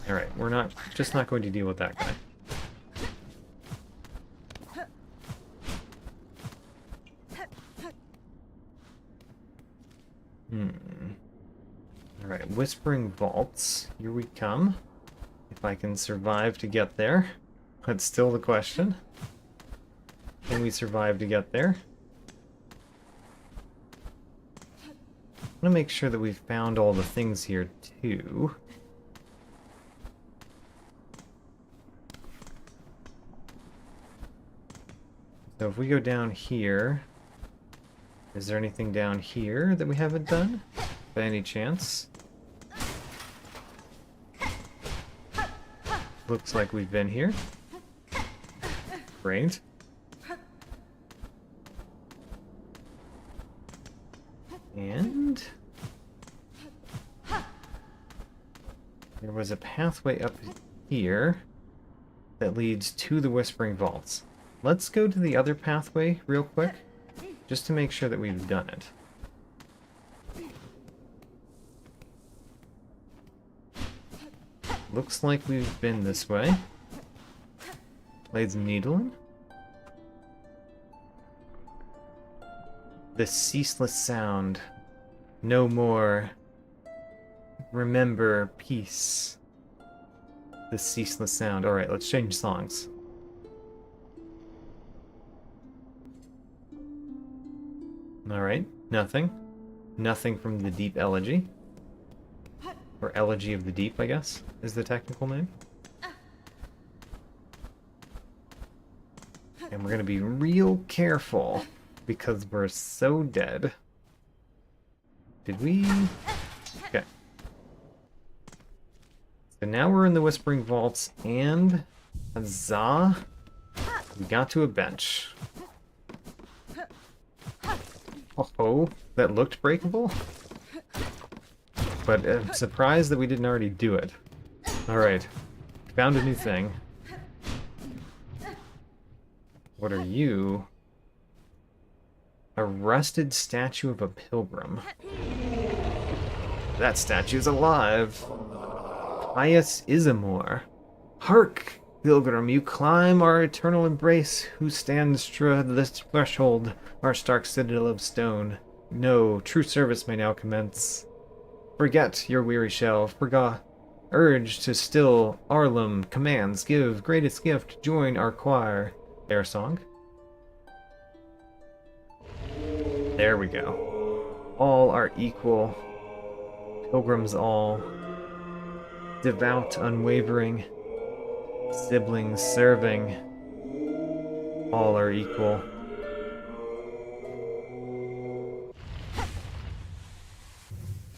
Alright, we're just not going to deal with that guy. Alright, Whispering Vaults. Here we come. If I can survive to get there. That's still the question. Can we survive to get there? I want to make sure that we've found all the things here, too. So if we go down here... Is there anything down here that we haven't done? By any chance? Looks like we've been here. Great. And... there was a pathway up here that leads to the Whispering Vaults. Let's go to the other pathway real quick, just to make sure that we've done it. Looks like we've been this way. Blades and needling. The ceaseless sound. No more. Remember peace. The ceaseless sound. Alright, let's change songs. Alright, nothing. Nothing from the Deep Elegy. Or Elegy of the Deep, I guess, is the technical name. And we're gonna be real careful, because we're so dead. Did we... Okay. So now we're in the Whispering Vaults, and... Huzzah! We got to a bench. Oh, that looked breakable? But I'm surprised that we didn't already do it. Alright. Found a new thing. What are you? A rusted statue of a pilgrim. That statue's alive. Pious Isamore. Hark, pilgrim, you climb our eternal embrace, who stands trod this threshold, our stark citadel of stone. No, true service may now commence. Forget your weary shell, forgot. Urge to still Pharloom commands, give greatest gift, join our choir. Air song. There we go. All are equal. Pilgrims all. Devout, unwavering. Siblings serving. All are equal.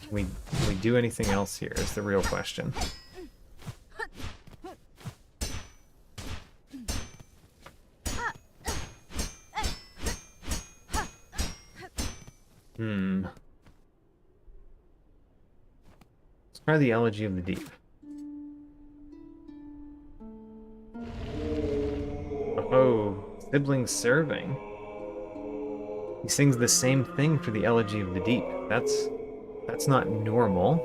Can we do anything else here is the real question. Let's try the Elegy of the Deep. Oh, siblings serving. He sings the same thing for the Elegy of the Deep. That's not normal.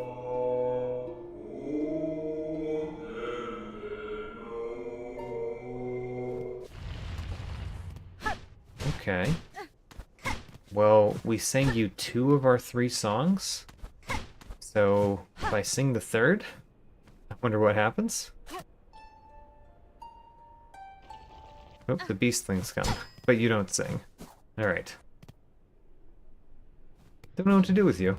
Okay. Well, we sang you 2 of our 3 songs. So, if I sing the 3rd, I wonder what happens. Oh, the beastlings come. But you don't sing. Alright. Don't know what to do with you.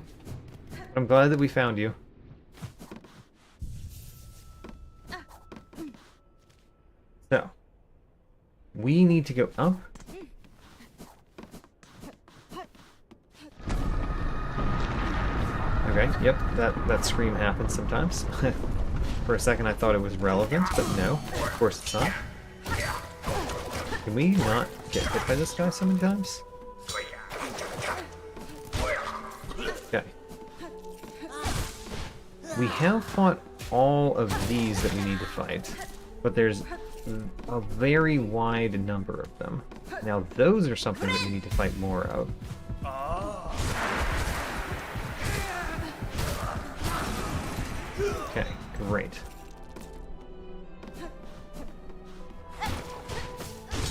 I'm glad that we found you. So, we need to go up. Okay, yep, that scream happens sometimes. For a second I thought it was relevant, but no, of course it's not. Can we not get hit by this guy so many times? Okay. We have fought all of these that we need to fight, but there's a very wide number of them. Now those are something that we need to fight more of. Okay, great.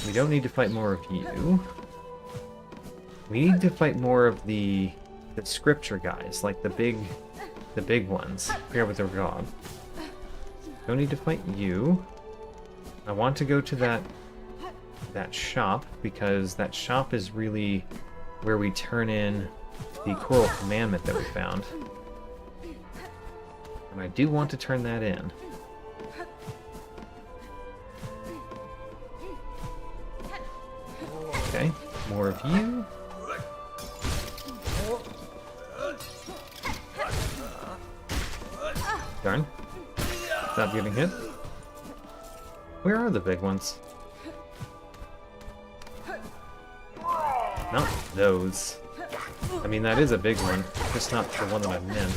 We don't need to fight more of you. We need to fight more of the scripture guys, like the big ones. I forget what they're called. Don't need to fight you. I want to go to that shop, because that shop is really where we turn in the Coral Commandment that we found. And I do want to turn that in. Okay, more of you. Darn. Stop getting hit. Where are the big ones? Not those. I mean, that is a big one, just not the one that I meant.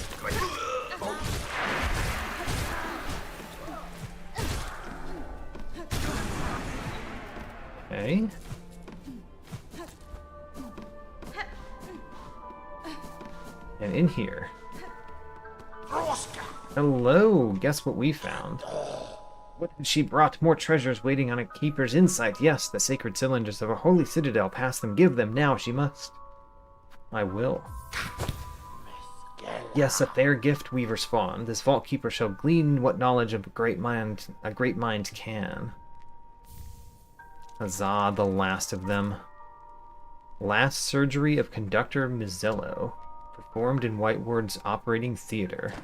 Okay. And in here. Hello! Guess what we found? What had she brought? More treasures waiting on a keeper's insight. Yes, the sacred cylinders of a holy citadel. Pass them, give them, now she must. I will. Yes, a fair gift we respond. This vault keeper shall glean what knowledge of a great mind can. Huzzah, the last of them. Last surgery of conductor Mizzello, performed in Whiteward's operating theater.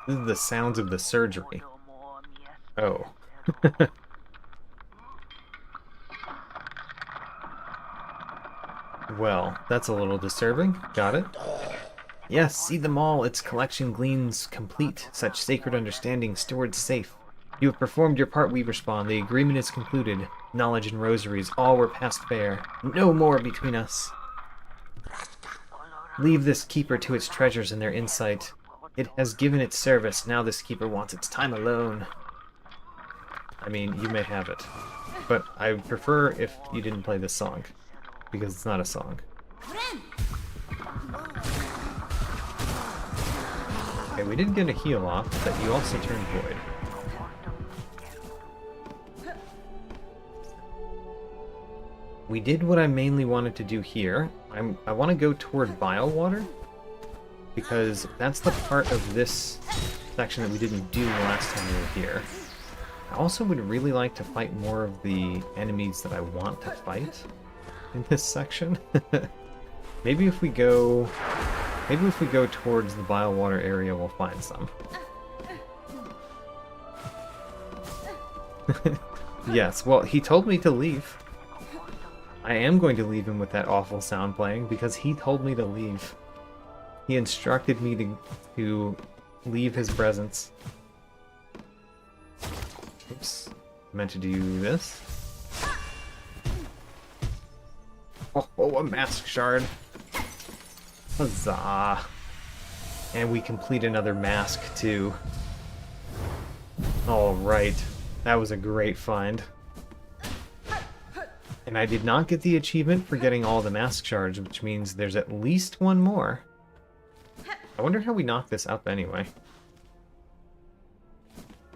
This is the sounds of the surgery. Oh. Well, that's a little disturbing. Got it. Yes, see them all. Its collection gleans complete. Such sacred understanding stored safe. You have performed your part, we respond. The agreement is concluded. Knowledge and rosaries, all were passed fair. No more between us. Leave this keeper to its treasures and their insight. It has given its service. Now this keeper wants its time alone. I mean, you may have it. But I prefer if you didn't play this song. Because it's not a song. Okay, we did get a heal off, but you also turned void. We did what I mainly wanted to do here. I want to go toward Bile Water, because that's the part of this section that we didn't do the last time we were here. I also would really like to fight more of the enemies that I want to fight in this section. Maybe if we go towards the Bile Water area, we'll find some. Yes, well, he told me to leave. I am going to leave him with that awful sound playing because he told me to leave. He instructed me to leave his presence. Oops. I meant to do this. Oh, a mask shard. Huzzah. And we complete another mask too. Alright. That was a great find. And I did not get the achievement for getting all the mask shards, which means there's at least one more. I wonder how we knock this up anyway.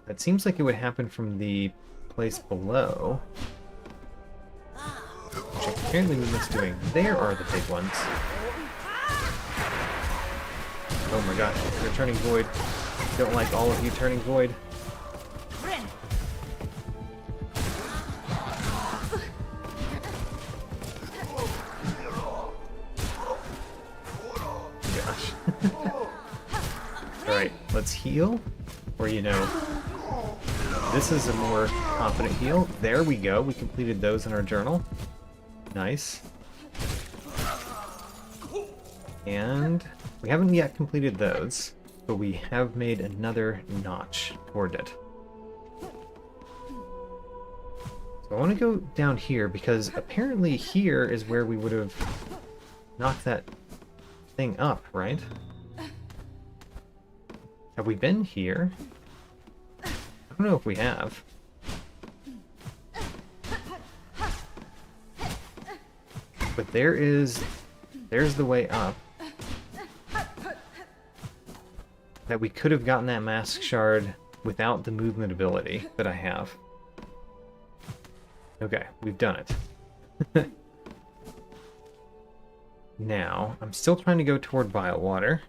That seems like it would happen from the place below. Which apparently we missed doing. There are the big ones. Oh my gosh, they're turning void. Don't like all of you turning void. Alright, let's heal. Or, you know, this is a more confident heal. There we go. We completed those in our journal. Nice. And we haven't yet completed those, but we have made another notch toward it. So I want to go down here because apparently here is where we would have knocked that thing up, right? Have we been here? I don't know if we have. But there's the way up. That we could have gotten that mask shard without the movement ability that I have. Okay, we've done it. Now, I'm still trying to go toward Bile Water.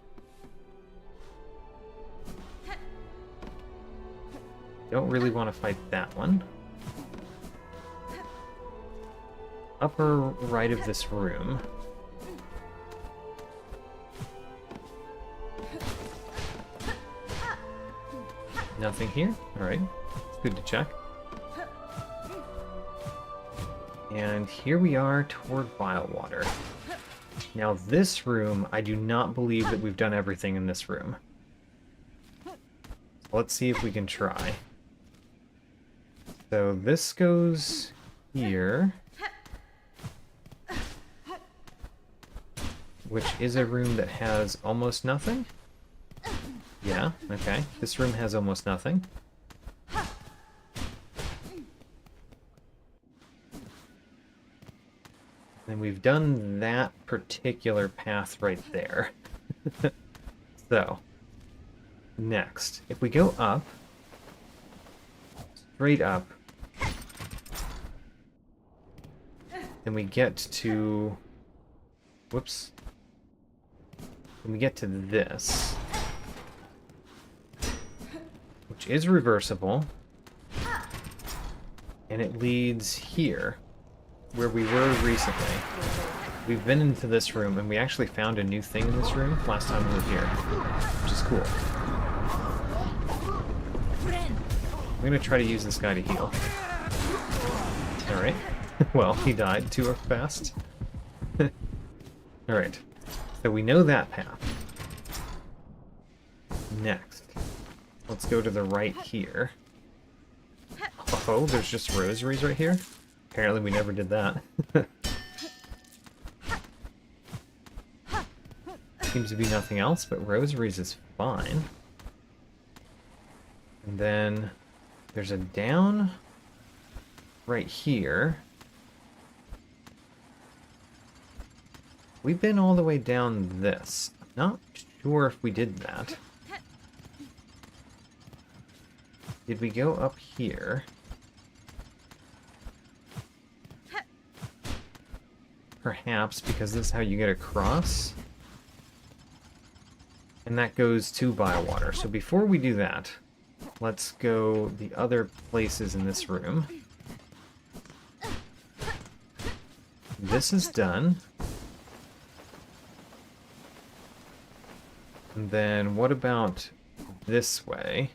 Don't really want to fight that one. Upper right of this room. Nothing here? Alright. It's good to check. And here we are toward Bile Water. Now this room, I do not believe that we've done everything in this room. Let's see if we can try. So this goes here. Which is a room that has almost nothing? Yeah, okay. This room has almost nothing. And we've done that particular path right there. So, next, if we go up, straight up, then we get to, whoops, then we get to this, which is reversible, and it leads here, where we were recently. We've been into this room, and we actually found a new thing in this room last time we were here, which is cool. I'm gonna try to use this guy to heal. Alright. Well, he died too fast. Alright. So we know that path. next? Let's go to the right here. Oh, there's just rosaries right here? Apparently we never did that. Seems to be nothing else, but rosaries is fine. And then there's a down right here. We've been all the way down this. Not sure if we did that. Did we go up here? Perhaps, because this is how you get across. And that goes to Biowater. So before we do that, let's go the other places in this room. This is done. And then what about this way?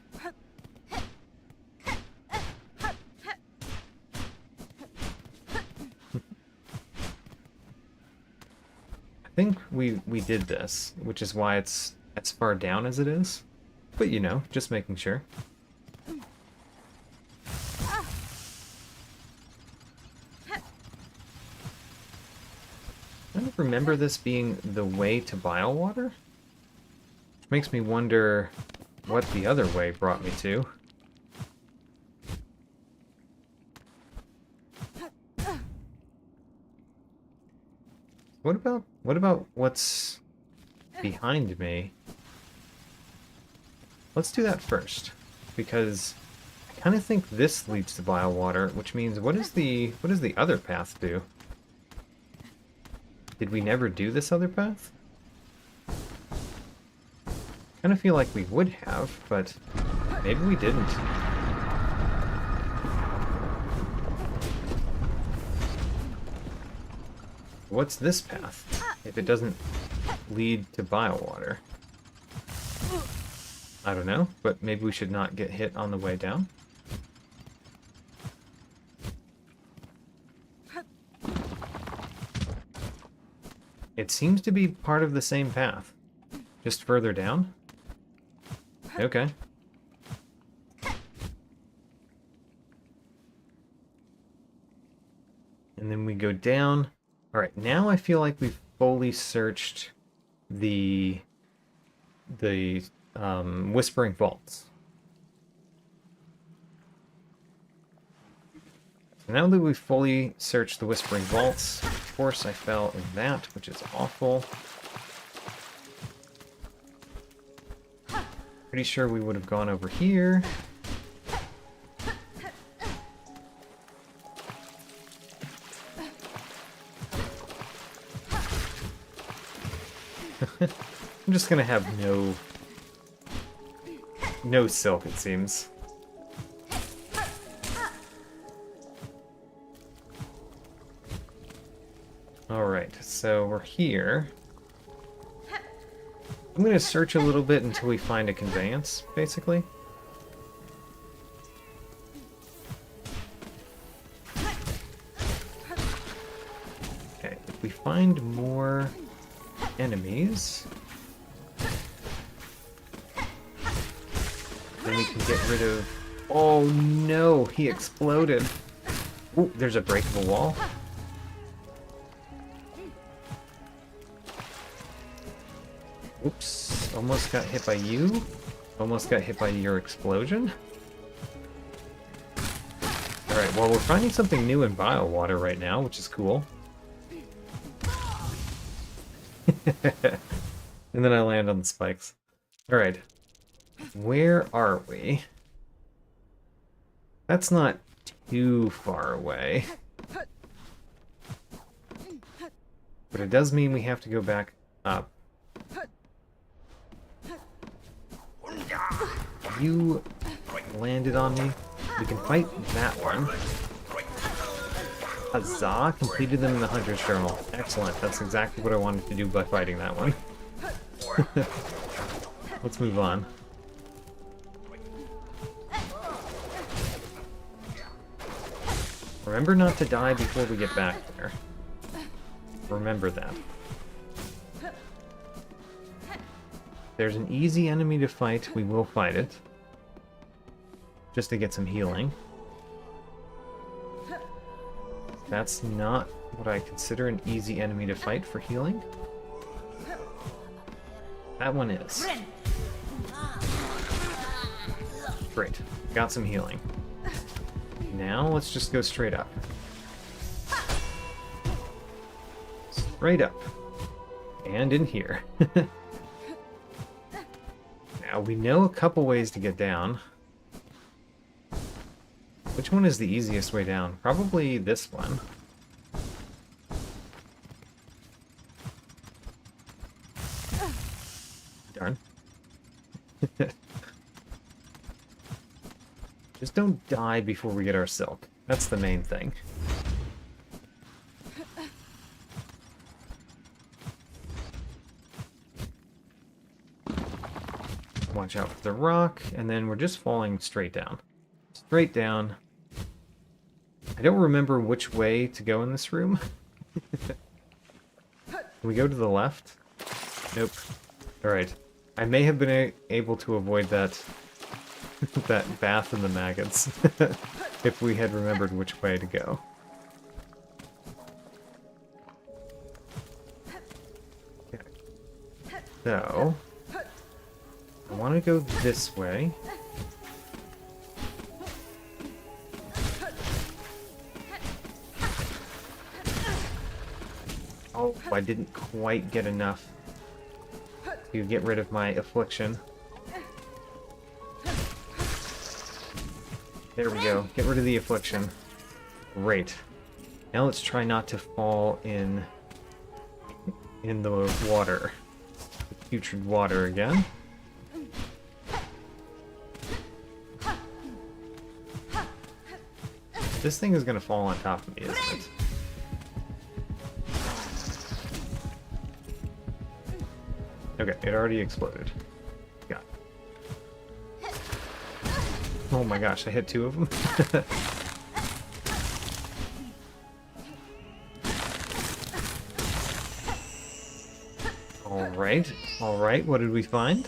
I think we did this, which is why it's as far down as it is. But you know, just making sure. I don't remember this being the way to Biowater. Makes me wonder what the other way brought me to. What about what's behind me? Let's do that first, because I kind of think this leads to Biowater, which means what does the other path do? Did we never do this other path? Kind of feel like we would have, but maybe we didn't. What's this path, if it doesn't lead to Biowater? I don't know, but maybe we should not get hit on the way down. It seems to be part of the same path, just further down. Okay. And then we go down. Alright, now I feel like we've fully searched the Whispering Vaults. So now that we've fully searched the Whispering Vaults, of course I fell in that, which is awful. Pretty sure we would have gone over here. I'm just gonna have no silk, it seems. Alright, so we're here. I'm gonna search a little bit until we find a conveyance, basically. Okay, if we find more enemies, then we can get rid of... Oh no, he exploded. Ooh, there's a breakable wall. Oops, almost got hit by you. Almost got hit by your explosion. Alright, well we're finding something new in Biowater right now, which is cool. And then I land on the spikes. Alright. Where are we? That's not too far away. But it does mean we have to go back up. You landed on me. We can fight that one. Huzzah! Completed them in the Hunter's Journal. Excellent. That's exactly what I wanted to do by fighting that one. Let's move on. Remember not to die before we get back there. Remember that. there's an easy enemy to fight, we will fight it. Just to get some healing. That's not what I consider an easy enemy to fight for healing. That one is. Great. Got some healing. Now let's just go straight up. Straight up. And in here. Now we know a couple ways to get down. Which one is the easiest way down? Probably this one. Darn. Just don't die before we get our silk. That's the main thing. Watch out for the rock, and then we're just falling straight down. Straight down. I don't remember which way to go in this room. Can we go to the left? Nope. Alright. I may have been able to avoid that that bath in the maggots if we had remembered which way to go. Okay. So, I want to go this way. Oh, I didn't quite get enough to get rid of my affliction. There we go. Get rid of the affliction. Great. Now let's try not to fall in the water. The putrid water again. This thing is going to fall on top of me, isn't it? Okay, it already exploded. Got it. Oh my gosh, I hit two of them. Alright, what did we find?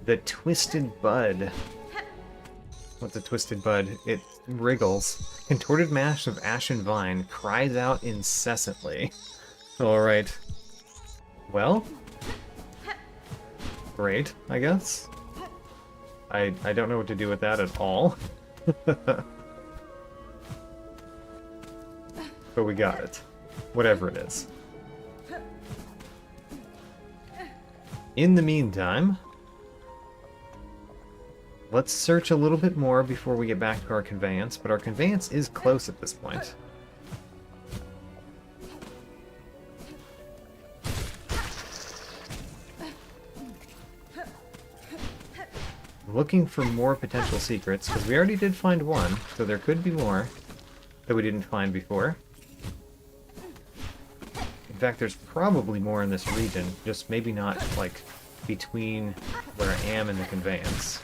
The Twisted Bud. What's a Twisted Bud? It wriggles. Contorted mass of ashen vine cries out incessantly. Alright. Well, great, I guess. I don't know what to do with that at all. But we got it. Whatever it is. In the meantime, let's search a little bit more before we get back to our conveyance, but our conveyance is close at this point. Looking for more potential secrets, because we already did find one, so there could be more that we didn't find before. In fact, there's probably more in this region, just maybe not, like, between where I am and the conveyance.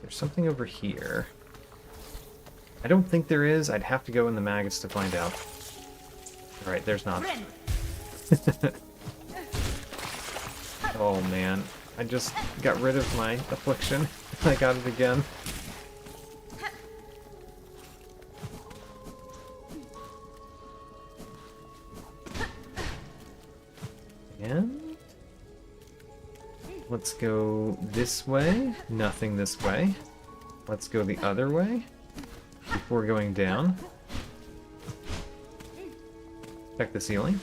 There's something over here. I don't think there is. I'd have to go in the maggots to find out. Alright, there's not. Oh man, I just got rid of my affliction. I got it again. And let's go this way. Nothing this way. Let's go the other way before going down. Check the ceiling.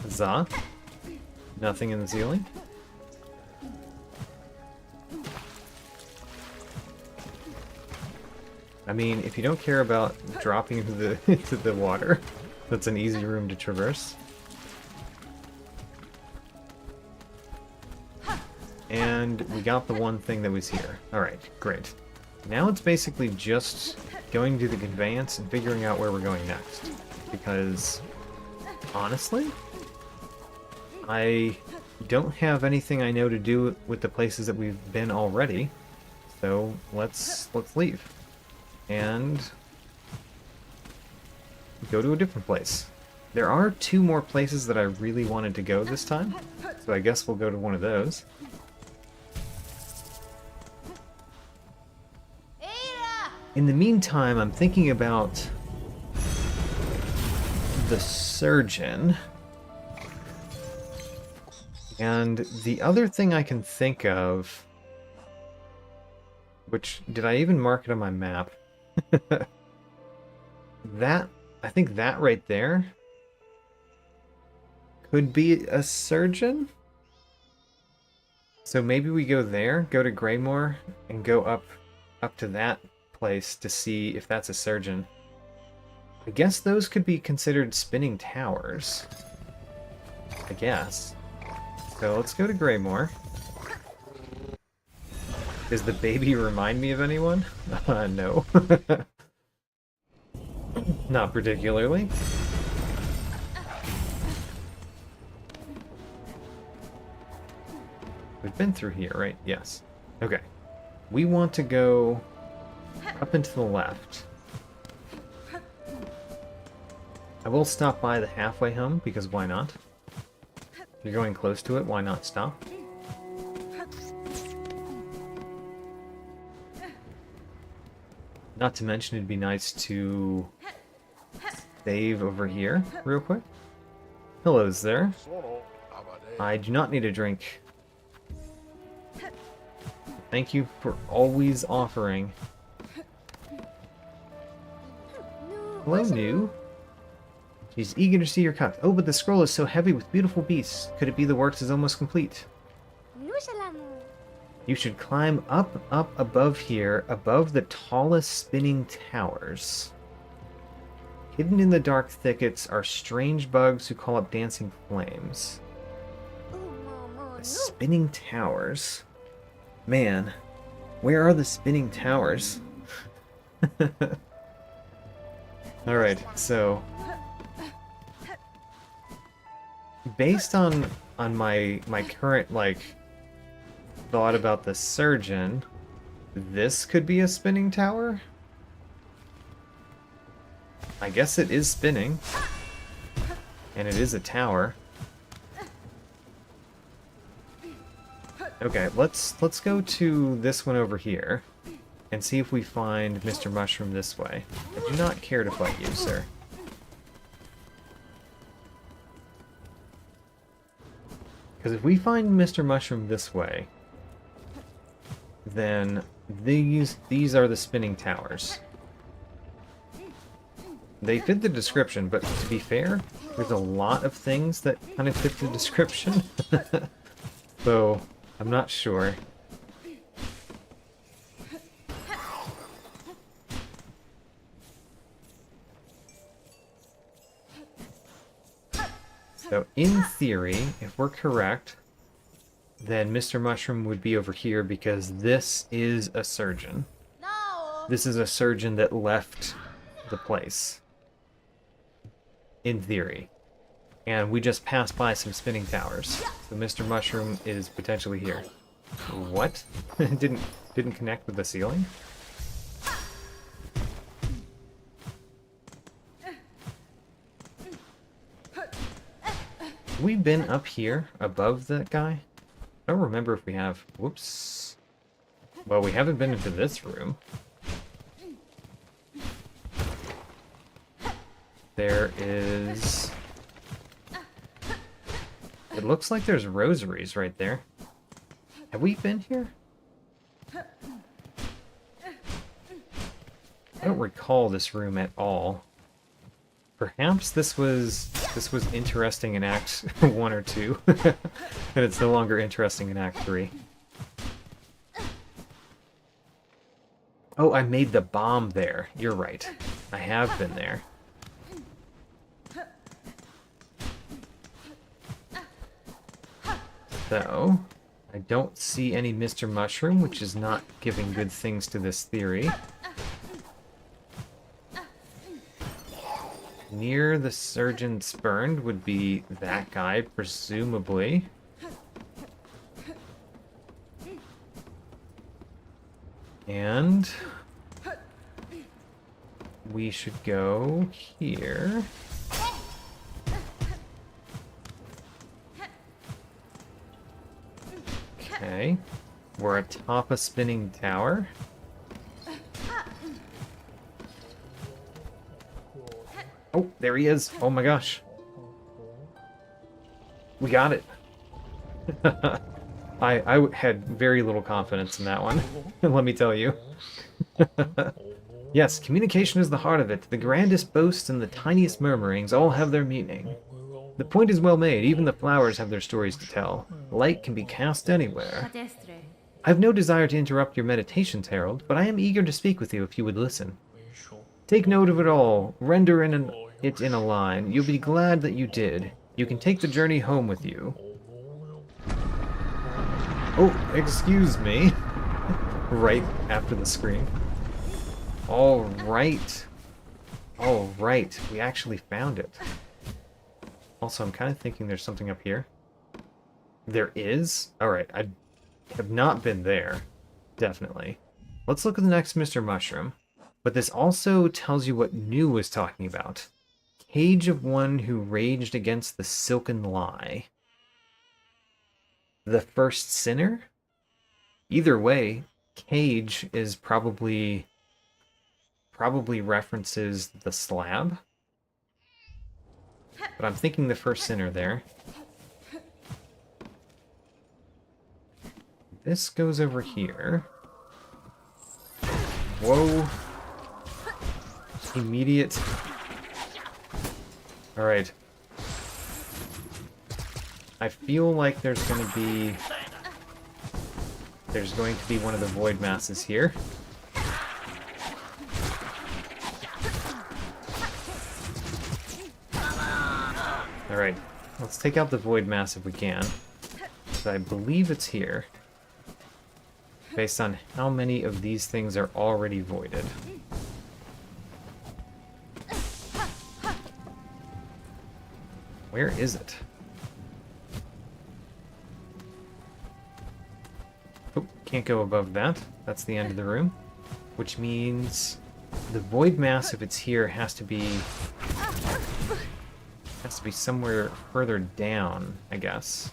Huzzah. Nothing in the ceiling. I mean, if you don't care about dropping into the into the water, that's an easy room to traverse. And we got the one thing that was here. Alright, great. Now it's basically just going to the conveyance and figuring out where we're going next. Because, honestly, I don't have anything I know to do with the places that we've been already. So let's leave. And go to a different place. There are 2 more places that I really wanted to go this time, so I guess we'll go to one of those. In the meantime, I'm thinking about the surgeon. And the other thing I can think of, which, did I even mark it on my map? I think that right there could be a surgeon. So maybe we go there, go to Greymore, and go up to that place to see if that's a surgeon. I guess those could be considered spinning towers. I guess. So let's go to Greymore. Does the baby remind me of anyone? No. Not particularly. We've been through here, right? Yes. Okay. We want to go up and to the left. I will stop by the halfway home, because why not? If you're going close to it, why not stop? Not to mention, it'd be nice to save over here real quick. Hello's there. I do not need a drink. Thank you for always offering. Hello, New. She's eager to see your cup. Oh, but the scroll is so heavy with beautiful beasts. Could it be the works is almost complete? You should climb up above here, above the tallest spinning towers. Hidden in the dark thickets are strange bugs who call up dancing flames. The spinning towers? Man, where are the spinning towers? Alright, so... based on my current, like, thought about the surgeon, this could be a spinning tower? I guess it is spinning. And it is a tower. Okay, let's go to this one over here and see if we find Mr. Mushroom this way. I do not care to fight you, sir. Because if we find Mr. Mushroom this way, then these are the spinning towers. They fit the description, but to be fair, there's a lot of things that kind of fit the description. So, I'm not sure. So, in theory, if we're correct, then Mr. Mushroom would be over here because this is a surgeon. This is a surgeon that left the place. In theory. And we just passed by some spinning towers. So Mr. Mushroom is potentially here. What? didn't connect with the ceiling? We've been up here above that guy? I don't remember if we have. Whoops. Well, we haven't been into this room. There is... it looks like there's rosaries right there. Have we been here? I don't recall this room at all. Perhaps this was interesting in Act 1 or 2, and it's no longer interesting in Act 3. Oh, I made the bomb there. You're right. I have been there. So, I don't see any Mr. Mushroom, which is not giving good things to this theory. Near the surgeon spurned would be that guy, presumably. And we should go here. Okay. We're atop a spinning tower. Oh, there he is. Oh my gosh. We got it. I had very little confidence in that one, let me tell you. Yes, communication is the heart of it. The grandest boasts and the tiniest murmurings all have their meaning. The point is well made. Even the flowers have their stories to tell. Light can be cast anywhere. I have no desire to interrupt your meditations, Harold, but I am eager to speak with you if you would listen. Take note of it all. Render it in a line. You'll be glad that you did. You can take the journey home with you. Oh, excuse me. Right after the scream. All right. All right. We actually found it. Also, I'm kind of thinking there's something up here. There is? Alright, I have not been there. Definitely. Let's look at the next Mr. Mushroom. But this also tells you what New was talking about. Cage of one who raged against the silken lie. The first sinner? Either way, cage is probably references the slab. But I'm thinking the first sinner there. This goes over here. Whoa. Immediate. Alright. I feel like there's going to be one of the void masses here. Alright, let's take out the void mass if we can. But I believe it's here. Based on how many of these things are already voided. Where is it? Oh, can't go above that. That's the end of the room. Which means the void mass, if it's here, has to be somewhere further down, I guess.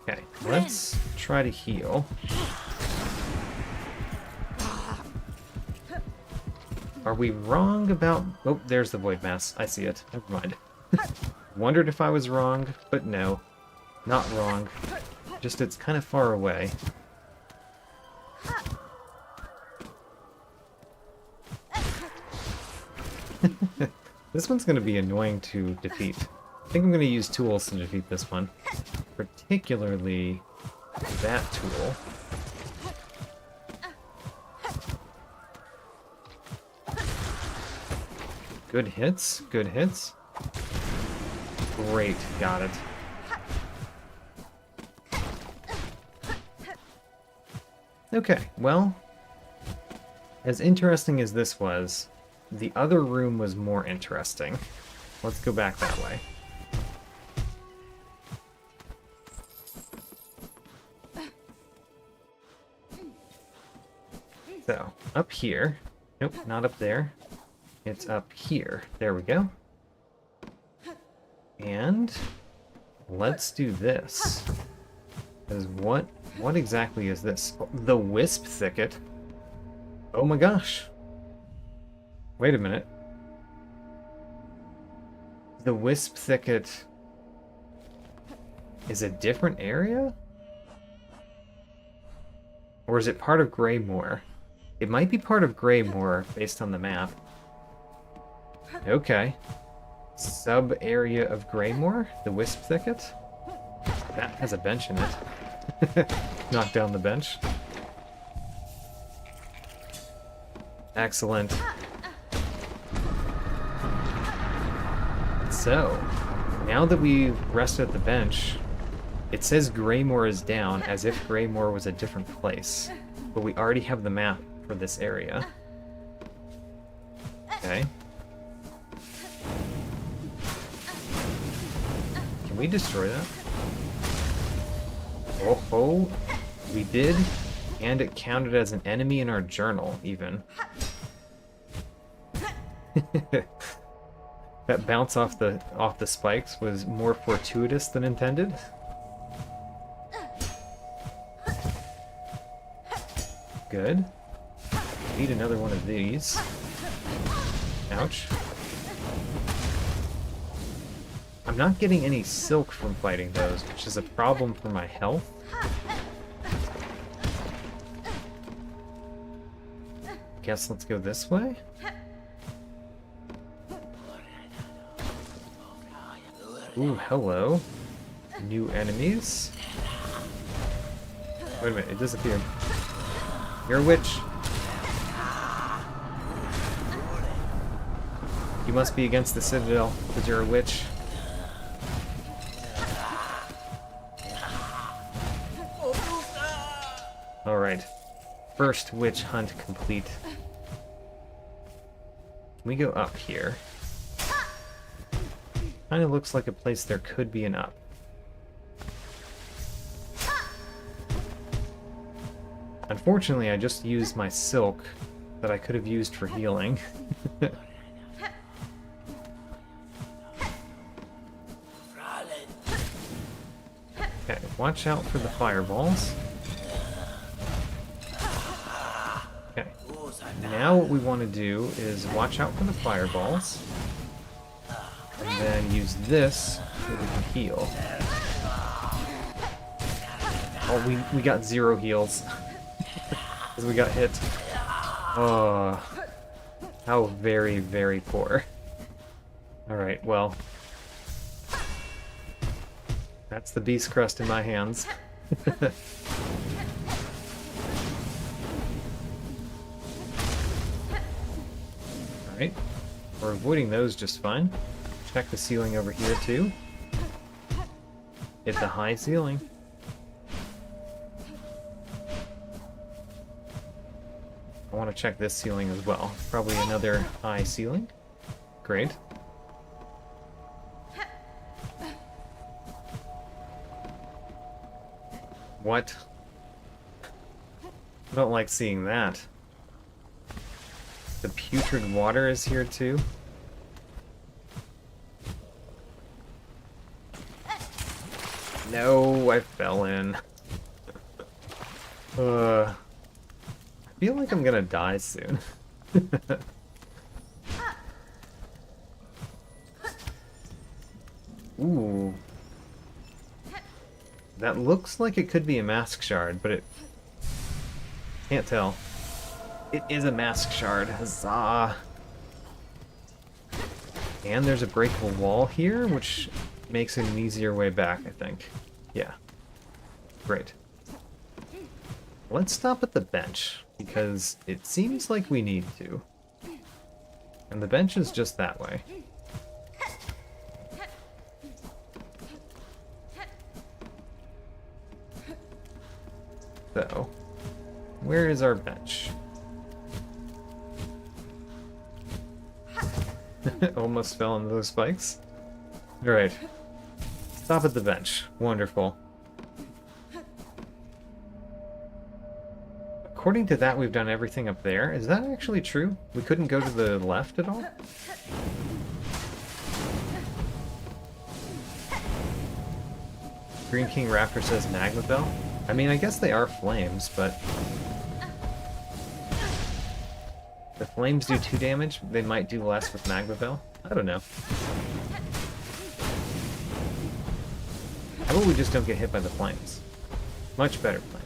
Okay, let's try to heal. Are we wrong about... Oh, there's the void mass. I see it. Never mind. Wondered if I was wrong, but no. Not wrong. Just it's kind of far away. This one's going to be annoying to defeat. I think I'm going to use tools to defeat this one. Particularly that tool. Good hits, good hits. Great, got it. Okay, well, as interesting as this was, the other room was more interesting. Let's go back that way. So, up here. Nope, not up there. It's up here. There we go. And let's do this. Because what exactly is this? The Wisp Thicket? Oh my gosh. Wait a minute. The Wisp Thicket is a different area? Or is it part of Greymoor? It might be part of Greymoor based on the map. Okay. Sub-area of Greymoor? The Wisp Thicket? That has a bench in it. Knock down the bench. Excellent. So, now that we've rested at the bench, it says Greymoor is down as if Greymoor was a different place. But we already have the map for this area. Okay. Can we destroy that? Oh, we did, and it counted as an enemy in our journal, even. That bounce off the spikes was more fortuitous than intended. Good. Need another one of these. Ouch. I'm not getting any silk from fighting those, which is a problem for my health. Guess let's go this way? Ooh, hello. New enemies. Wait a minute, it disappeared. You're a witch. You must be against the Citadel, because you're a witch. Alright. First witch hunt complete. Can we go up here? Kind of looks like a place there could be an up. Unfortunately, I just used my silk that I could have used for healing. Okay, watch out for the fireballs. Okay, now what we want to do is watch out for the fireballs. And then use this so we can heal. Oh, we got 0 heals. Because we got hit. Oh, how very, very poor. Alright, well. That's the beast crust in my hands. Alright. We're avoiding those just fine. Check the ceiling over here too. Hit the high ceiling. I want to check this ceiling as well. Probably another high ceiling. Great. What? I don't like seeing that. The putrid water is here too. No, I fell in. I feel like I'm gonna die soon. Ooh. That looks like it could be a mask shard, but it... can't tell. It is a mask shard. Huzzah! And there's a breakable wall here, which makes it an easier way back, I think. Yeah. Great. Let's stop at the bench, because it seems like we need to. And the bench is just that way. So, where is our bench? Almost fell into those spikes. Alright. Stop at the bench. Wonderful. According to that, we've done everything up there. Is that actually true? We couldn't go to the left at all? Green King Raptor says Magma Bell. I mean, I guess they are flames, but... if flames do 2 damage, they might do less with Magma Bell? I don't know. How about we just don't get hit by the flames? Much better plan.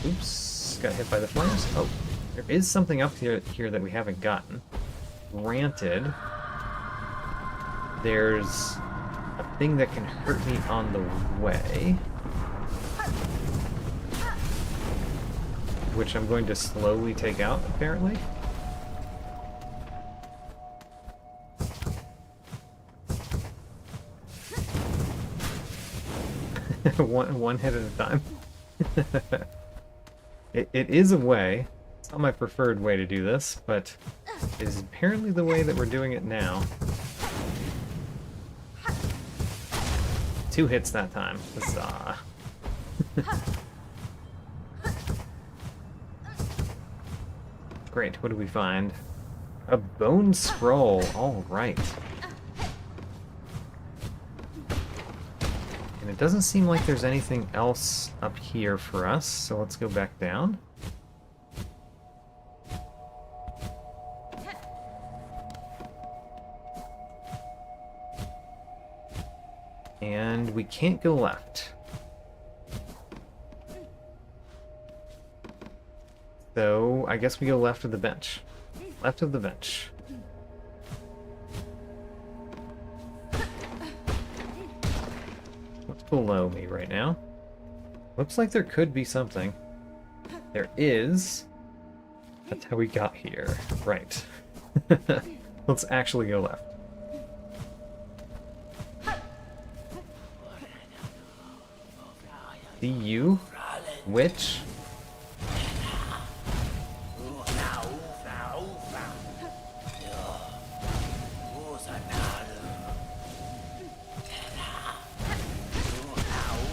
Oops, got hit by the flames. Oh, there is something up here that we haven't gotten. Granted, there's a thing that can hurt me on the way, which I'm going to slowly take out, apparently. one hit at a time. It is a way. It's not my preferred way to do this, but it is apparently the way that we're doing it now. 2 hits that time. Huzzah. Great, what do we find? A bone scroll, alright. And it doesn't seem like there's anything else up here for us, so let's go back down. And we can't go left. So I guess we go left of the bench. Left of the bench. What's below me right now? Looks like there could be something. There is. That's how we got here. Right. Let's actually go left. See you, witch.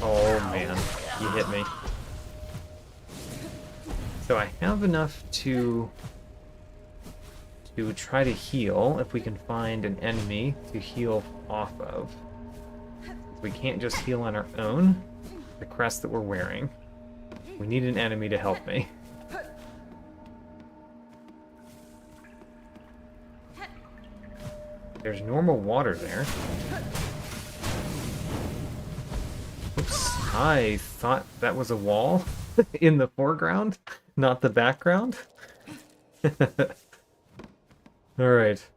Oh man, you hit me. So I have enough to try to heal if we can find an enemy to heal off of. We can't just heal on our own. The crest that we're wearing. We need an enemy to help me. There's normal water there. Oops, I thought that was a wall in the foreground, not the background. Alright.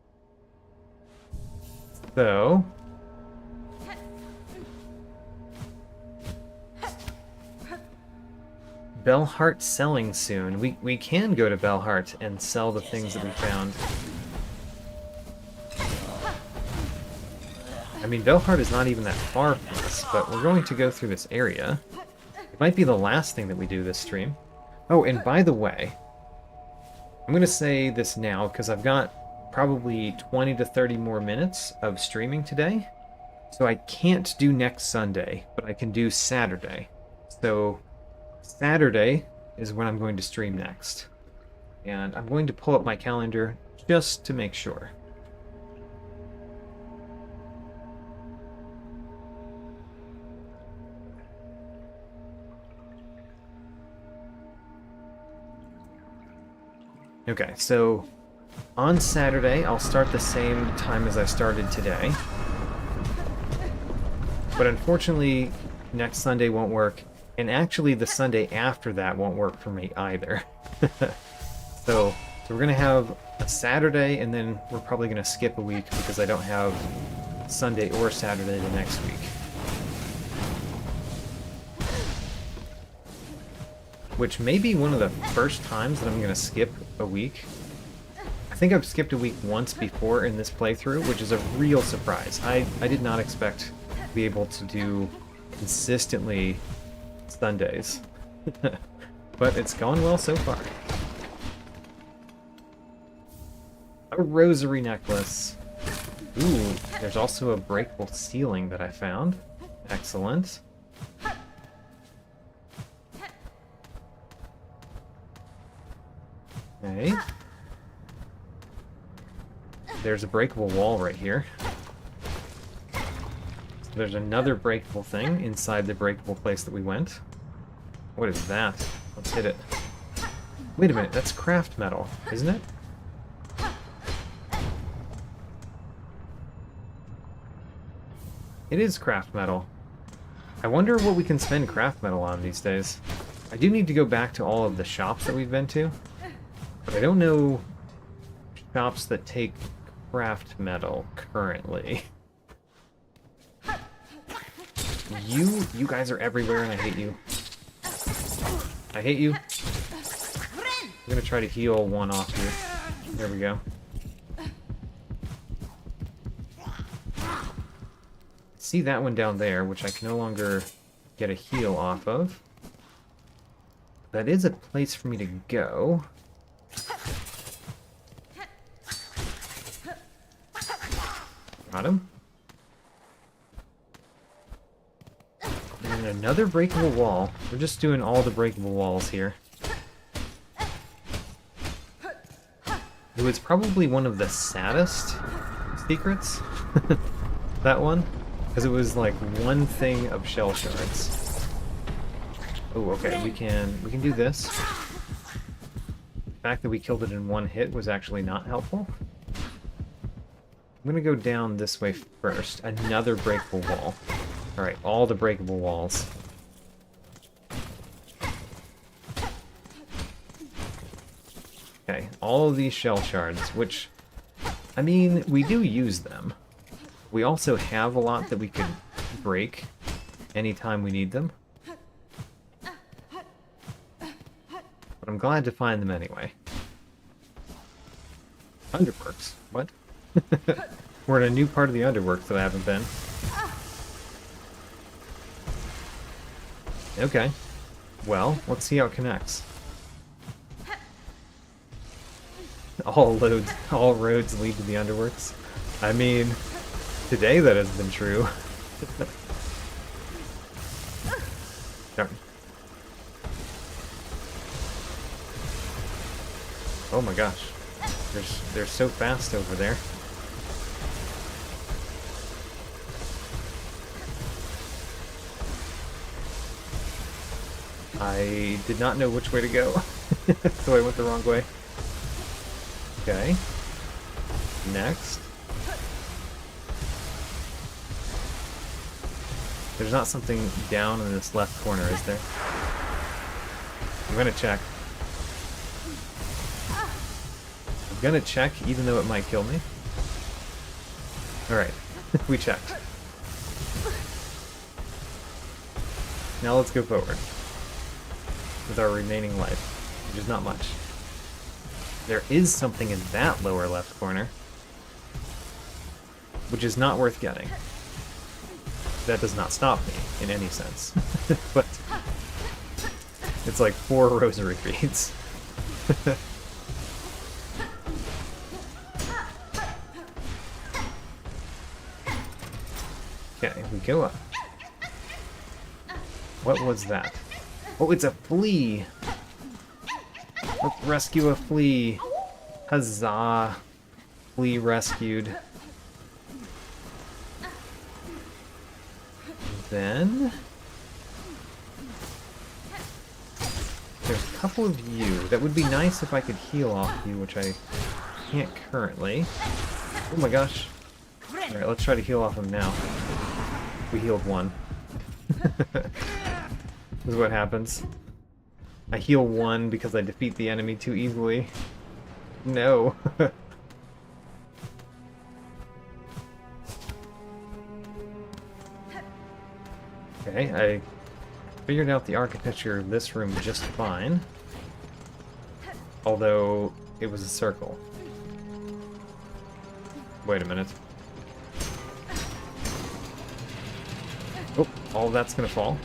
So... Bellheart selling soon. We can go to Bellheart and sell the things that we found. I mean, Bellheart is not even that far from us, but we're going to go through this area. It might be the last thing that we do this stream. Oh, and by the way, I'm going to say this now because I've got probably 20 to 30 more minutes of streaming today. So I can't do next Sunday, but I can do Saturday. So... Saturday is when I'm going to stream next. And I'm going to pull up my calendar just to make sure. Okay, so on Saturday, I'll start the same time as I started today. But unfortunately, next Sunday won't work. And actually, the Sunday after that won't work for me either. So we're going to have a Saturday, and then we're probably going to skip a week because I don't have Sunday or Saturday the next week. Which may be one of the first times that I'm going to skip a week. I think I've skipped a week once before in this playthrough, which is a real surprise. I did not expect to be able to do consistently Sundays. But it's gone well so far. A rosary necklace. Ooh, there's also a breakable ceiling that I found. Excellent. Okay. There's a breakable wall right here. So there's another breakable thing inside the breakable place that we went. What is that? Let's hit it. Wait a minute, that's craft metal, isn't it? It is craft metal. I wonder what we can spend craft metal on these days. I do need to go back to all of the shops that we've been to, but I don't know shops that take craft metal currently. You guys are everywhere and I hate you. I hate you. I'm gonna try to heal one off here. There we go. See that one down there, which I can no longer get a heal off of. That is a place for me to go. Got him. And another breakable wall. We're just doing all the breakable walls here. It was probably one of the saddest secrets. That one. Because it was like one thing of shell shards. Oh, okay, we can do this. The fact that we killed it in one hit was actually not helpful. I'm gonna go down this way first. Another breakable wall. Alright, all the breakable walls. Okay, all of these shell shards, which, I mean, we do use them. We also have a lot that we could break anytime we need them. But I'm glad to find them anyway. Underworks? What? We're in a new part of the Underworks that I haven't been. Okay. Well, let's see how it connects. All roads lead to the Underworks. I mean, today that has been true. Darn. Oh my gosh. They're so fast over there. I did not know which way to go, so I went the wrong way. Okay. Next. There's not something down in this left corner, is there? I'm gonna check. I'm gonna check, even though it might kill me. Alright, we checked. Now let's go forward. With our remaining life, which is not much. There is something in that lower left corner, which is not worth getting. That does not stop me, in any sense. But it's like 4 rosary beads. Okay, we go up. What was that? Oh, it's a flea! Let's rescue a flea! Huzzah! Flea rescued. Then there's a couple of you. That would be nice if I could heal off you, which I can't currently. Oh my gosh. Alright, let's try to heal off him now. We healed one. This is what happens. I heal one because I defeat the enemy too easily. No. Okay, I figured out the architecture of this room just fine. Although, it was a circle. Wait a minute. Oh, all that's gonna fall.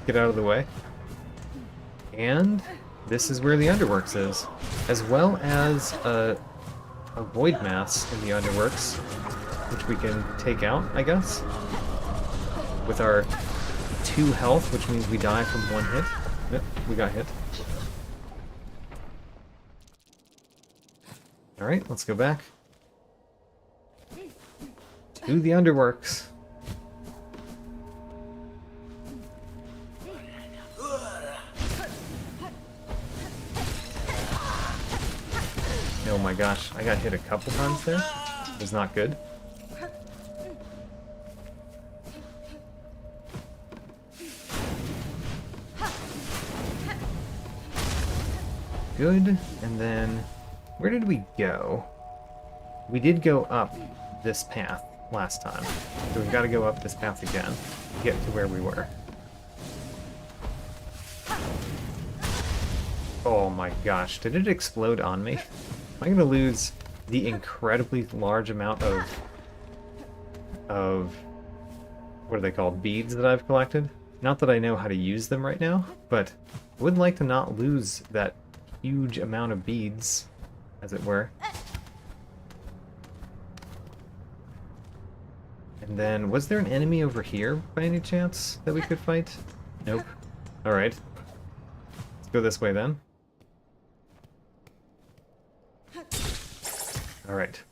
Get out of the way. And this is where the Underworks is. As well as a void mass in the Underworks, which we can take out, I guess. With our 2 health, which means we die from 1 hit. Yep, we got hit. Alright, let's go back to the Underworks. Oh my gosh, I got hit a couple times there. It was not good. Good, and then where did we go? We did go up this path last time, so we've got to go up this path again to get to where we were. Oh my gosh, did it explode on me? Am I going to lose the incredibly large amount of what are they called, beads that I've collected? Not that I know how to use them right now, but I would like to not lose that huge amount of beads, as it were. And then, was there an enemy over here by any chance that we could fight? Nope. Alright. Let's go this way then. Alright.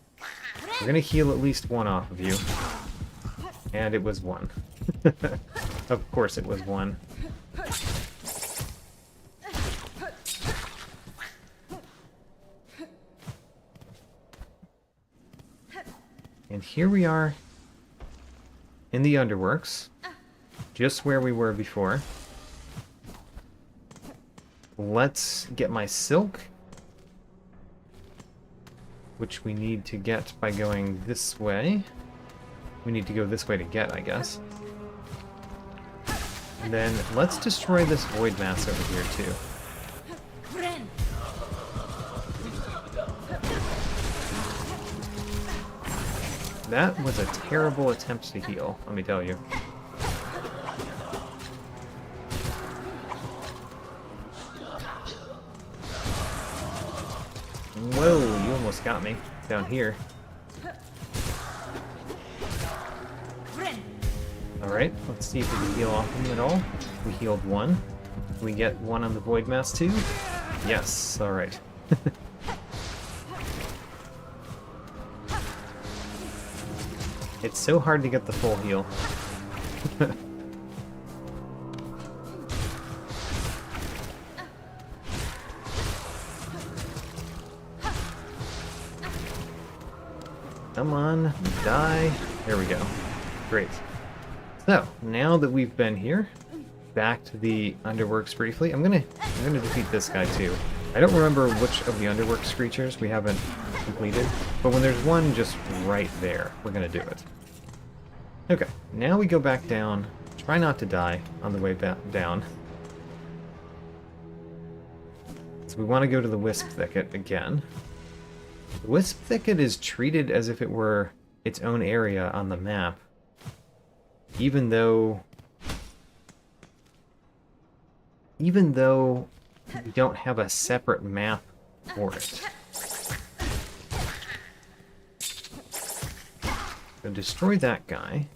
We're gonna heal at least one off of you. And it was one. Of course it was one. And here we are in the Underworks, just where we were before. Let's get my silk, which we need to get by going this way. We need to go this way to get, I guess. And then let's destroy this void mass over here too. That was a terrible attempt to heal, let me tell you. Whoa, you almost got me down here. Alright, let's see if we can heal off him at all. We healed one. Can we get one on the void mass too? Yes, alright. It's so hard to get the full heal. Come on, die. There we go. Great. So, now that we've been here, back to the Underworks briefly. I'm gonna defeat this guy too. I don't remember which of the Underworks creatures we haven't completed, but when there's one just right there, we're gonna do it. Okay, now we go back down. Try not to die on the way back down. So we want to go to the Wisp Thicket again. The Wisp Thicket is treated as if it were its own area on the map, even though we don't have a separate map for it. So destroy that guy.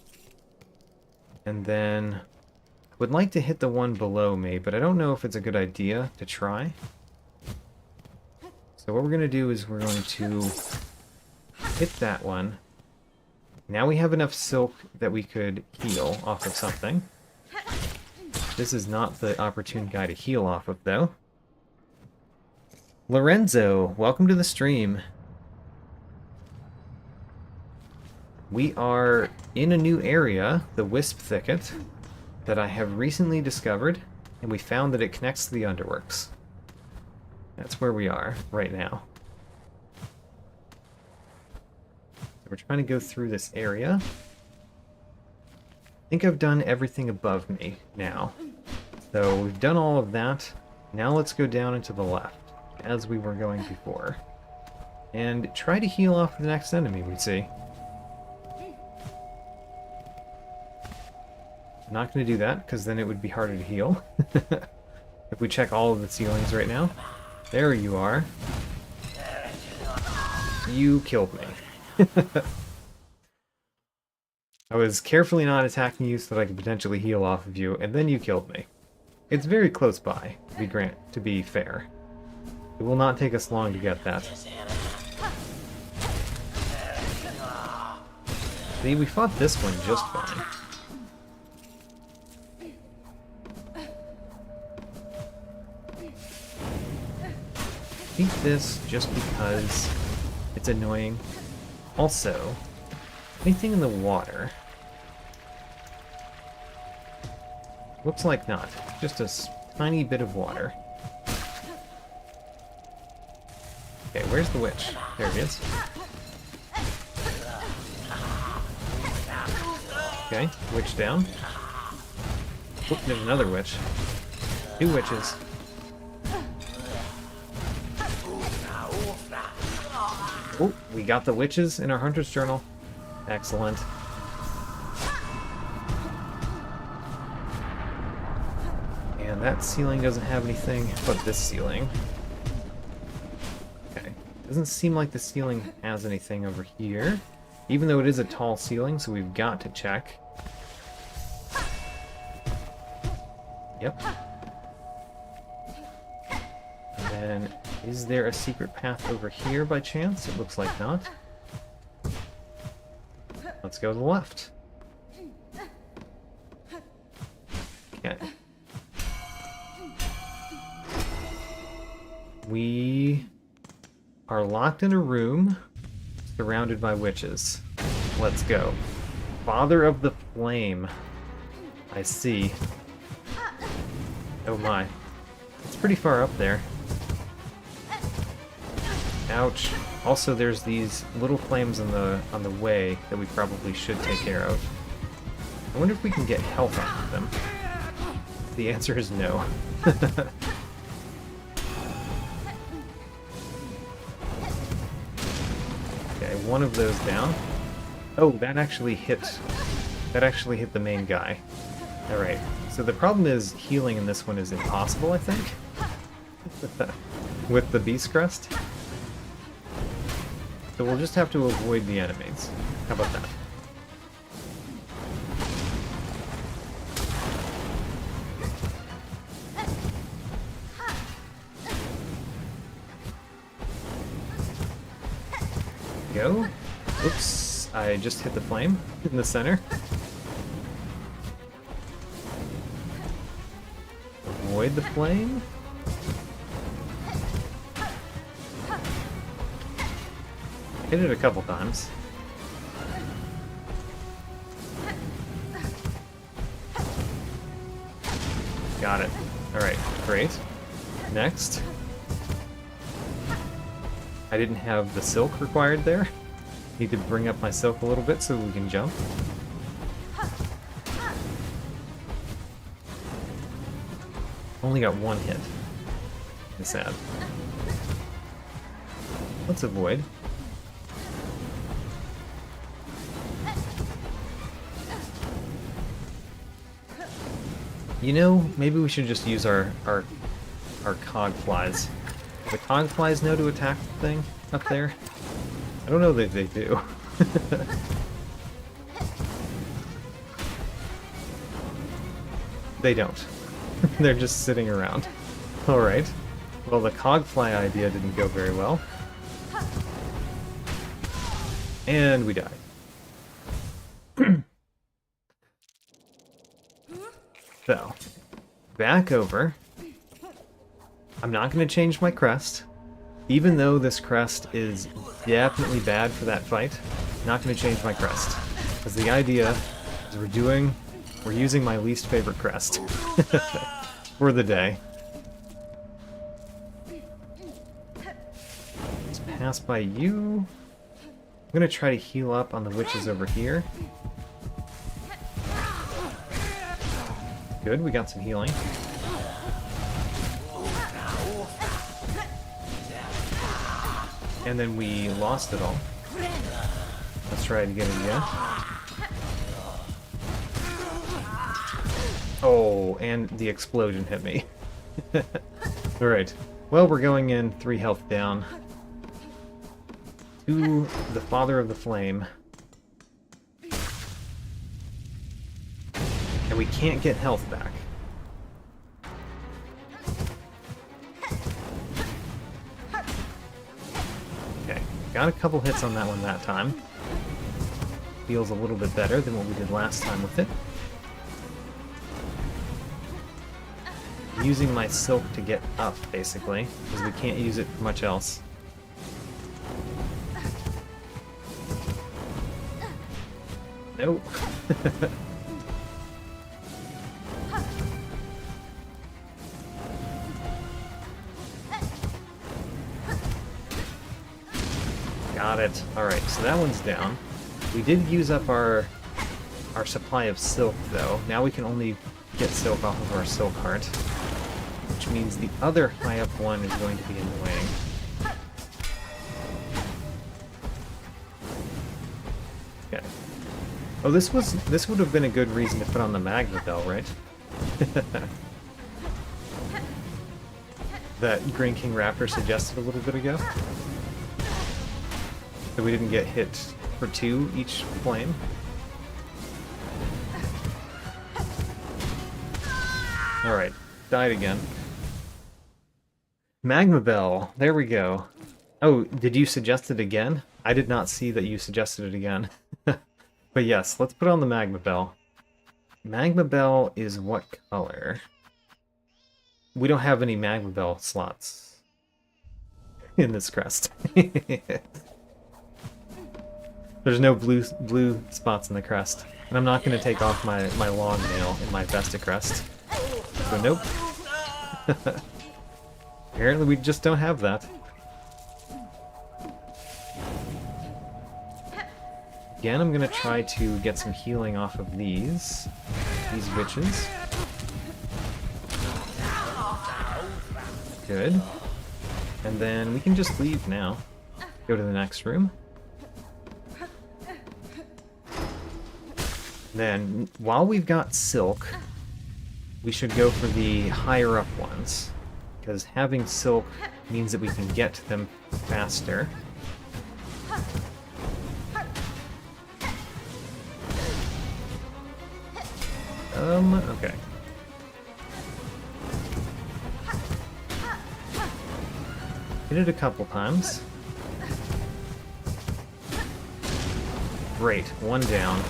And then I would like to hit the one below me, but I don't know if it's a good idea to try. So what we're going to do is we're going to hit that one. Now we have enough silk that we could heal off of something. This is not the opportune guy to heal off of, though. Lorenzo, welcome to the stream. We are in a new area, the Wisp Thicket, that I have recently discovered, and we found that it connects to the Underworks. That's where we are right now. So we're trying to go through this area. I think I've done everything above me now. So we've done all of that. Now let's go down and to the left, as we were going before. And try to heal off the next enemy we see. I'm not going to do that, because then it would be harder to heal. If we check all of the ceilings right now. There you are. You killed me. I was carefully not attacking you so that I could potentially heal off of you, and then you killed me. It's very close by, to be fair. It will not take us long to get that. See, we fought this one just fine. I hate this just because it's annoying. Also, anything in the water? Looks like not. Just a tiny bit of water. Okay, where's the witch? There it is. Okay, witch down. Oop, there's another witch. Two witches. Oh, we got the witches in our Hunter's Journal. Excellent. And that ceiling doesn't have anything but this ceiling. Okay. Doesn't seem like the ceiling has anything over here. Even though it is a tall ceiling, so we've got to check. Yep. And then, is there a secret path over here by chance? It looks like not. Let's go to the left. Okay. We are locked in a room surrounded by witches. Let's go. Father of the Flame. I see. Oh my. It's pretty far up there. Ouch. Also, there's these little flames on the way that we probably should take care of. I wonder if we can get health off of them. The answer is no. Okay, one of those down. Oh, that actually hit the main guy. Alright, so the problem is healing in this one is impossible, I think. With the Beast Crest. So we'll just have to avoid the enemies. How about that? Go. Oops, I just hit the flame in the center. Avoid the flame. Hit it a couple times. Got it. Alright, great. Next. I didn't have the silk required there. Need to bring up my silk a little bit so we can jump. Only got one hit. It's sad. Let's avoid. You know, maybe we should just use our cog flies. Do the cog flies know to attack the thing up there? I don't know that they do. They don't. They're just sitting around. Alright. Well, the cog fly idea didn't go very well. And we die. So, back over. I'm not going to change my crest. Even though this crest is definitely bad for that fight, not going to change my crest. Because the idea is we're using my least favorite crest for the day. Let's pass by you. I'm going to try to heal up on the witches over here. Good, we got some healing. And then we lost it all. Let's try it again. Oh, and the explosion hit me. Alright. Well, we're going in 3 health down. To the Father of the Flame. And we can't get health back. Okay, got a couple hits on that one that time. Feels a little bit better than what we did last time with it. Using my silk to get up, basically, because we can't use it for much else. Nope. Got it. Alright, so that one's down. We did use up our supply of silk, though. Now we can only get silk off of our silk heart. Which means the other high up one is going to be annoying. Okay. Oh, this would have been a good reason to put on the magma bell, right? That Green King Raptor suggested a little bit ago. So we didn't get hit for 2 each flame. Alright, died again. Magma Bell, there we go. Oh, did you suggest it again? I did not see that you suggested it again. But yes, let's put on the Magma Bell. Magma Bell is what color? We don't have any Magma Bell slots in this crest. There's no blue spots in the crest. And I'm not going to take off my long nail in my Vesta crest. So nope. Apparently we just don't have that. Again, I'm going to try to get some healing off of these witches. Good. And then we can just leave now. Go to the next room. Then, while we've got silk, we should go for the higher up ones. Because having silk means that we can get to them faster. Okay. Hit it a couple times. Great, one down.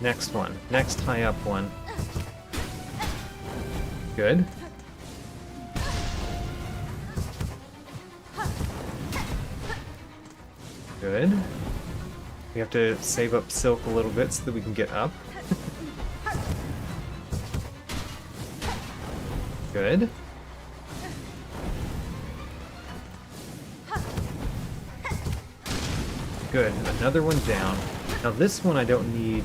Next one. Next high up one. Good. Good. We have to save up silk a little bit so that we can get up. Good. Good. Another one down. Now this one I don't need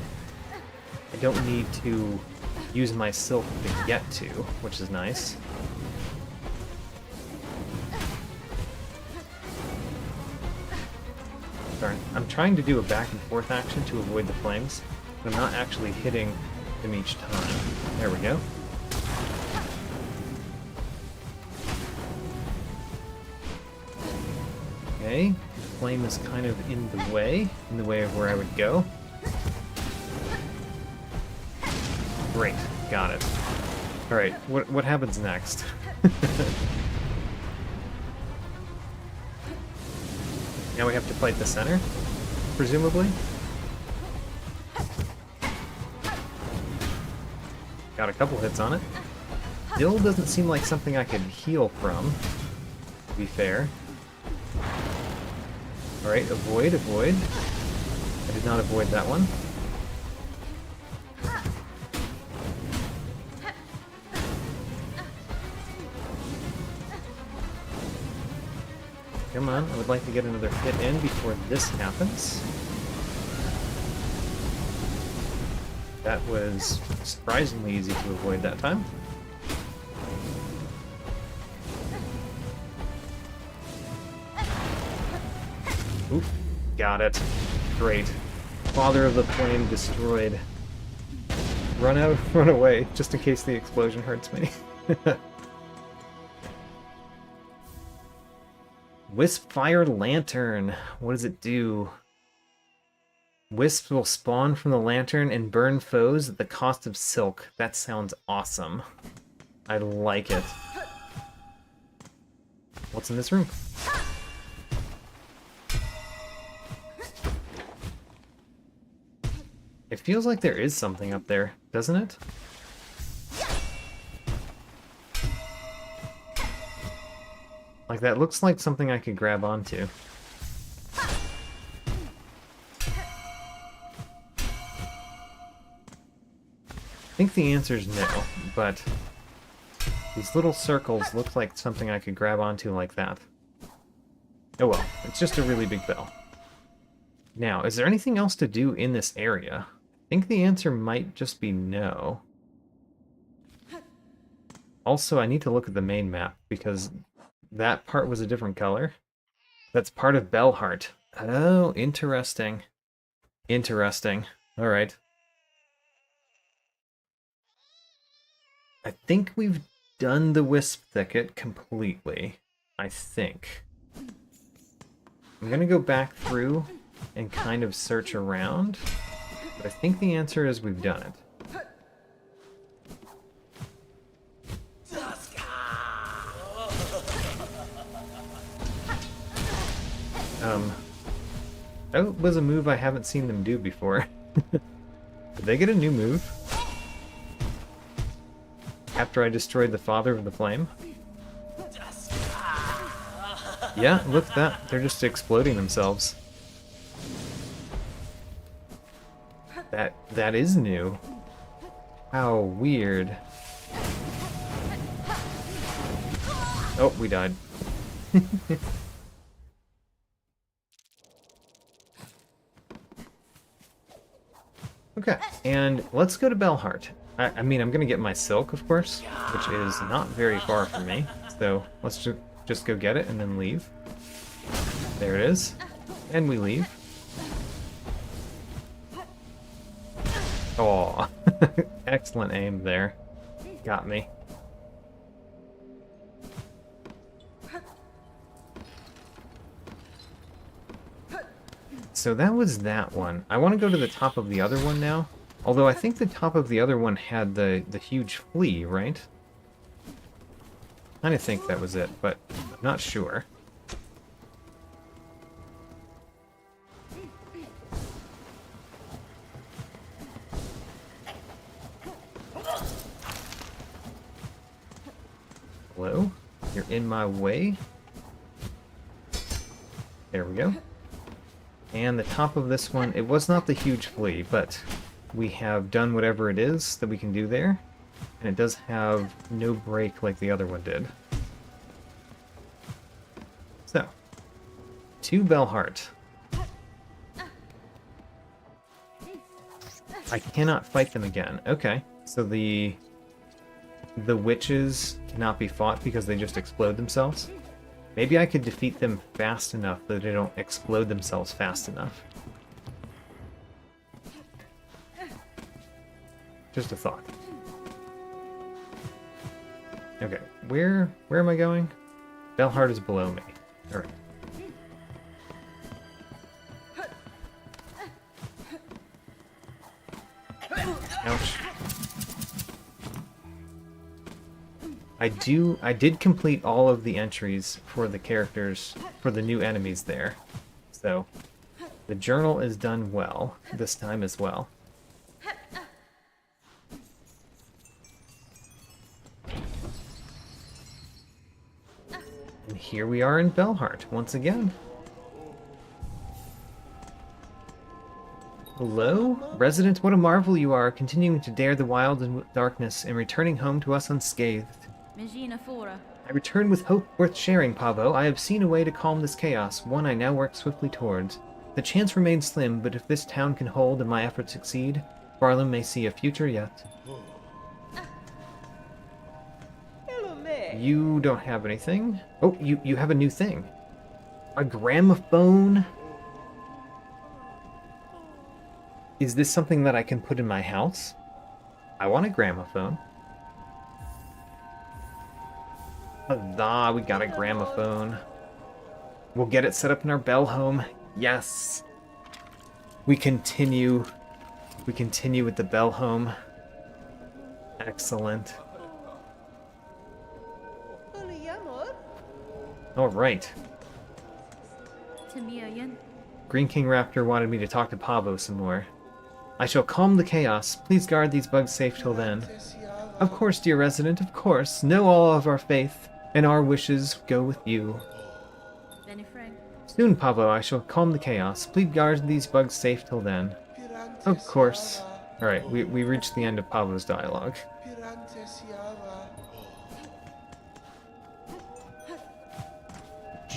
to use my silk to get to, which is nice. Sorry, I'm trying to do a back and forth action to avoid the flames, but I'm not actually hitting them each time. There we go. Okay, the flame is kind of in the way of where I would go. Great, got it. Alright, what happens next? Now we have to fight the center, presumably? Got a couple hits on it. Still doesn't seem like something I could heal from, to be fair. Alright, avoid. I did not avoid that one. Come on, I would like to get another hit in before this happens. That was surprisingly easy to avoid that time. Oop, got it. Great. Father of the Flame destroyed. Run away, just in case the explosion hurts me. Wisp Fire Lantern. What does it do? Wisps will spawn from the lantern and burn foes at the cost of silk. That sounds awesome. I like it. What's in this room? It feels like there is something up there, doesn't it? Like, that looks like something I could grab onto. I think the answer is no, but these little circles look like something I could grab onto like that. Oh well, it's just a really big bell. Now, is there anything else to do in this area? I think the answer might just be no. Also, I need to look at the main map, because that part was a different color. That's part of Bellheart. Oh, interesting. Interesting. Alright. I think we've done the Wisp Thicket completely. I think. I'm gonna go back through and kind of search around, but I think the answer is we've done it. That was a move I haven't seen them do before. Did they get a new move? After I destroyed the Father of the Flame? Yeah, look at that. They're just exploding themselves. That is new. How weird. Oh, we died. Okay, and let's go to Belhart. I mean, I'm gonna get my silk, of course, which is not very far from me. So let's just go get it and then leave. There it is. And we leave. Oh, excellent aim there. Got me. So that was that one. I want to go to the top of the other one now. Although I think the top of the other one had the huge flea, right? I kind of think that was it, but I'm not sure. Hello? You're in my way? There we go. And the top of this one, it was not the huge flea, but we have done whatever it is that we can do there. And it does have no break like the other one did. So, to Belhart. I cannot fight them again. Okay, so the witches cannot be fought because they just explode themselves. Maybe I could defeat them fast enough that they don't explode themselves fast enough. Just a thought. Okay, where am I going? Belhart is below me. Alright. Ouch. I did complete all of the entries for the characters, for the new enemies there. So, the journal is done well, this time as well. And here we are in Belhart, once again. Hello? Resident, what a marvel you are, continuing to dare the wild and darkness and returning home to us unscathed. I return with hope worth sharing, Pavo. I have seen a way to calm this chaos, one I now work swiftly towards. The chance remains slim, but if this town can hold and my efforts succeed, Pharloom may see a future yet. You don't have anything. Oh, you have a new thing. A gramophone? Is this something that I can put in my house? I want a gramophone. Huzzah, we got a gramophone. We'll get it set up in our bell home. Yes. We continue with the bell home. Excellent. All right. Green King Raptor wanted me to talk to Pavo some more. I shall calm the chaos. Please guard these bugs safe till then. Of course, dear resident, of course. Know all of our faith, and our wishes go with you. Soon, Pavo, I shall calm the chaos. Please guard these bugs safe till then. Of course. Alright, we reached the end of Pavo's dialogue.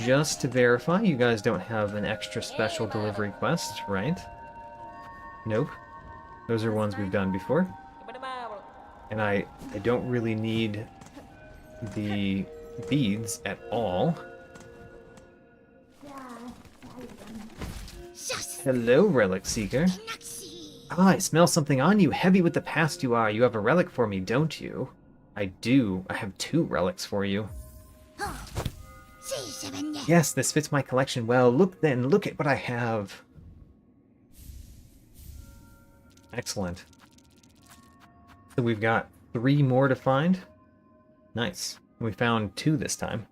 Just to verify, you guys don't have an extra special delivery quest, right? Nope. Those are ones we've done before. And I don't really need the beads at all. Hello, Relic Seeker. Ah, I smell something on you. Heavy with the past you are. You have a relic for me, don't you? I do. I have 2 relics for you. Yes, this fits my collection well. Look then, look at what I have. Excellent. So we've got 3 more to find. Nice. We found 2 this time.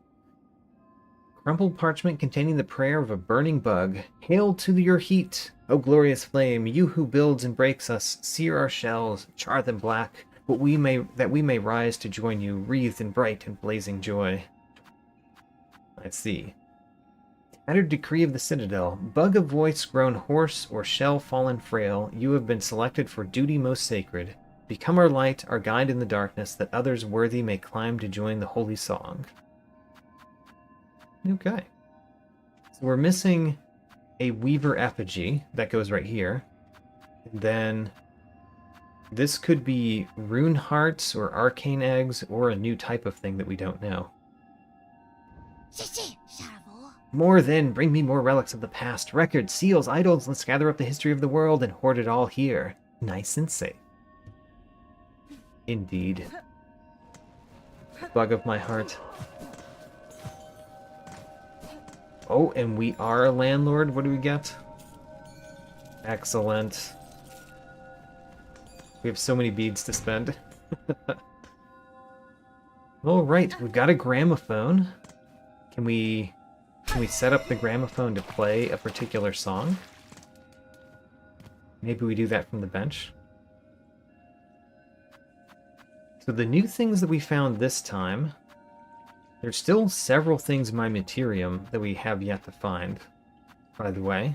Crumpled parchment containing the prayer of a burning bug. Hail to your heat, O glorious flame, you who builds and breaks us, sear our shells, char them black, that we may rise to join you, wreathed in bright and blazing joy. I see. Tattered decree of the citadel. Bug of voice grown hoarse or shell fallen frail, you have been selected for duty most sacred. Become our light, our guide in the darkness, that others worthy may climb to join the holy song. Okay. So we're missing a weaver effigy that goes right here. And then this could be rune hearts or arcane eggs or a new type of thing that we don't know. More then, bring me more relics of the past. Records, seals, idols, let's gather up the history of the world and hoard it all here. Nice and safe. Indeed. Bug of my heart. Oh, and we are a landlord. What do we get? Excellent. We have so many beads to spend. Alright, we've got a gramophone. Can we set up the gramophone to play a particular song? Maybe we do that from the bench. So the new things that we found this time, there's still several things in my Materium that we have yet to find, by the way.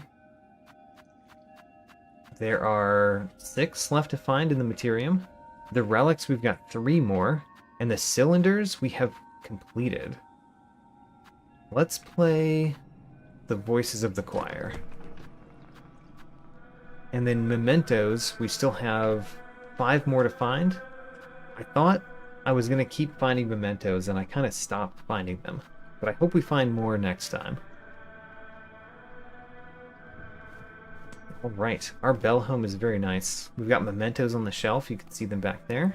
There are 6 left to find in the Materium. The relics, we've got 3 more. And the cylinders we have completed. Let's play the Voices of the Choir. And then mementos, we still have 5 more to find. I thought I was going to keep finding mementos, and I kind of stopped finding them. But I hope we find more next time. Alright, our bell home is very nice. We've got mementos on the shelf, you can see them back there.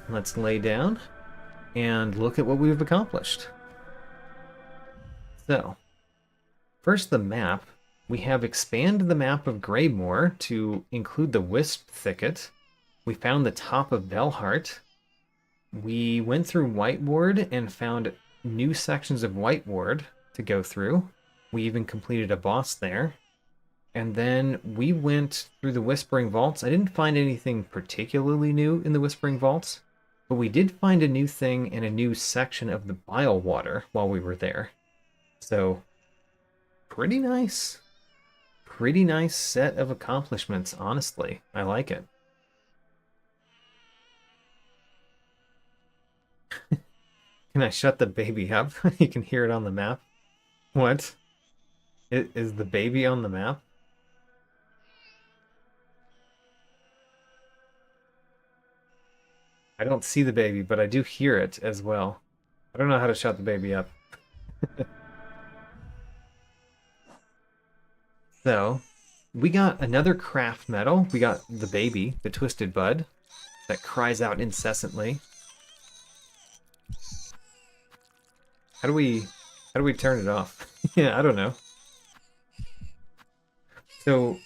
Let's lay down and look at what we've accomplished. So, first the map. We have expanded the map of Greymoor to include the Wisp Thicket. We found the top of Bellheart. We went through Whiteward and found new sections of Whiteward to go through. We even completed a boss there. And then we went through the Whispering Vaults. I didn't find anything particularly new in the Whispering Vaults, but we did find a new thing and a new section of the Bile Water while we were there. So, pretty nice. Pretty nice set of accomplishments, honestly. I like it. Can I shut the baby up? You can hear it on the map. What? Is the baby on the map? I don't see the baby, but I do hear it as well. I don't know how to shut the baby up. So, we got another craft medal. We got the baby, the Twisted Bud, that cries out incessantly. How do we turn it off? Yeah, I don't know. So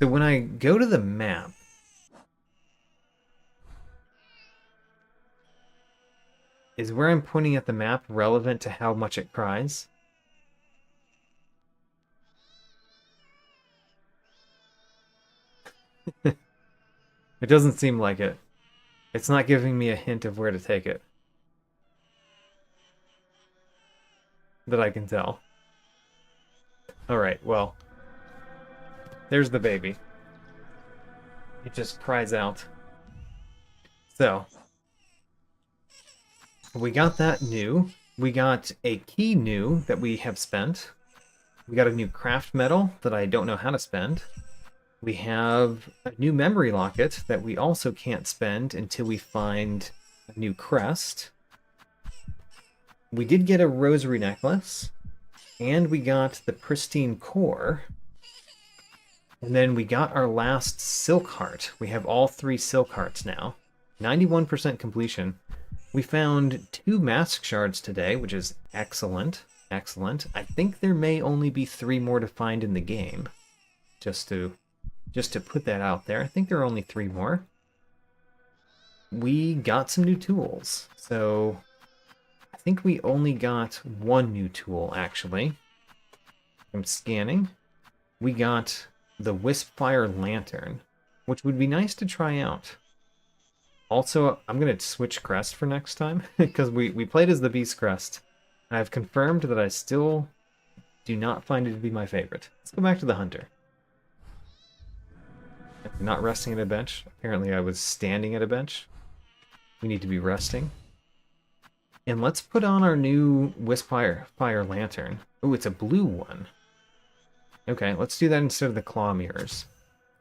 when I go to the map, is where I'm pointing at the map relevant to how much it cries? It doesn't seem like it. It's not giving me a hint of where to take it. That I can tell. Alright, well. There's the baby. It just cries out. So. We got that new. We got a key new that we have spent. We got a new craft medal that I don't know how to spend. We have a new memory locket that we also can't spend until we find a new crest. We did get a rosary necklace. And we got the pristine core. And then we got our last silk heart. We have all 3 silk hearts now. 91% completion. We found 2 mask shards today, which is excellent. Excellent. I think there may only be 3 more to find in the game. Just to put that out there. I think there are only 3 more. We got some new tools. So I think we only got 1 new tool, actually. I'm scanning. We got the Wispfire Lantern, which would be nice to try out. Also, I'm going to switch crest for next time, because we played as the Beast Crest. And I've confirmed that I still do not find it to be my favorite. Let's go back to the Hunter. Not resting at a bench. Apparently I was standing at a bench. We need to be resting. And let's put on our new Wispfire Lantern. Oh, it's a blue one. Okay, let's do that instead of the claw mirrors.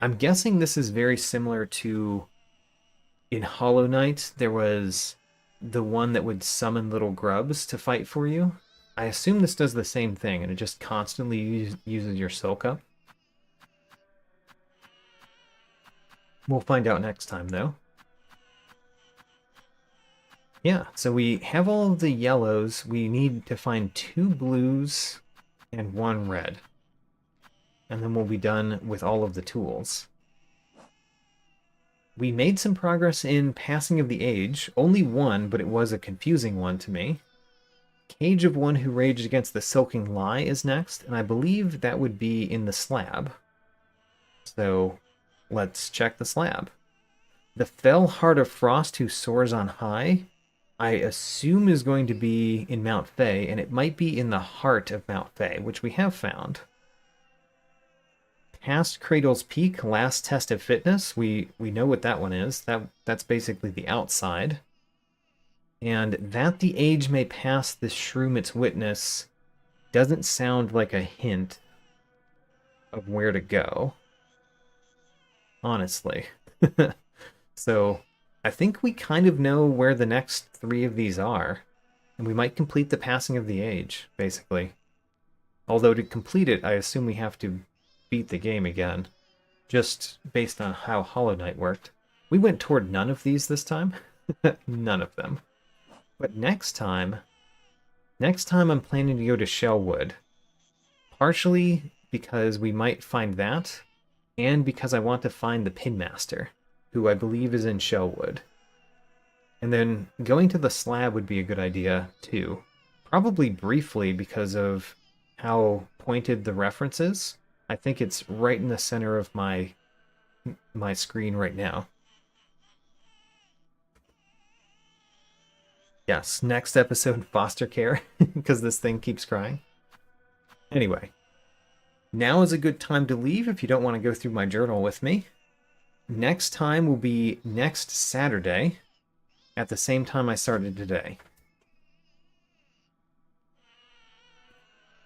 I'm guessing this is very similar to... In Hollow Knight, there was the one that would summon little grubs to fight for you. I assume this does the same thing, and it just constantly uses your soul cup. We'll find out next time, though. Yeah, so we have all of the yellows. We need to find 2 blues and 1 red. And then we'll be done with all of the tools. We made some progress in Passing of the Age. Only 1, but it was a confusing one to me. Cage of One Who Raged Against the Silking Lie is next, and I believe that would be in the slab. So let's check the slab. The Fell Heart of Frost Who Soars on High, I assume is going to be in Mount Fay, and it might be in the heart of Mount Fay, which we have found. Past Cradle's Peak, Last Test of Fitness. We know what that one is. That's basically the outside. And That the Age May Pass the Shroom Its Witness doesn't sound like a hint of where to go. Honestly. So I think we kind of know where the next 3 of these are. And we might complete the Passing of the Age, basically. Although to complete it, I assume we have to beat the game again, just based on how Hollow Knight worked. We went toward none of these this time. None of them. But next time I'm planning to go to Shellwood. Partially because we might find that, and because I want to find the Pinmaster, who I believe is in Shellwood. And then going to the slab would be a good idea, too. Probably briefly because of how pointed the reference is. I think it's right in the center of my screen right now. Yes, next episode, foster care, because this thing keeps crying. Anyway, now is a good time to leave if you don't want to go through my journal with me. Next time will be next Saturday, at the same time I started today.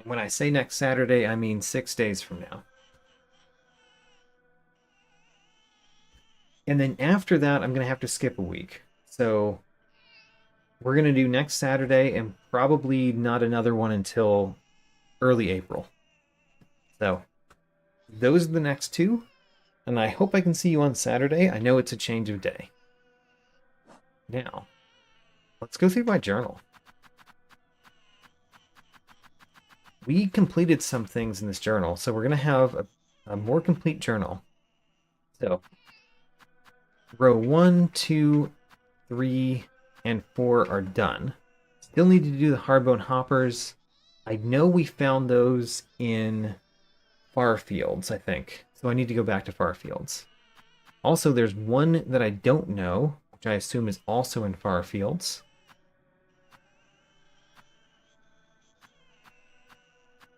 When I say next Saturday, I mean 6 days from now. And then after that, I'm going to have to skip a week. So we're going to do next Saturday and probably not another one until early April. So those are the next 2. And I hope I can see you on Saturday. I know it's a change of day. Now, let's go through my journal. We completed some things in this journal, so we're going to have a more complete journal. So, row 1, 2, 3, and 4 are done. Still need to do the Hardbone Hoppers. I know we found those in Farfields, I think. So I need to go back to Farfields. Also, there's one that I don't know, which I assume is also in Farfields.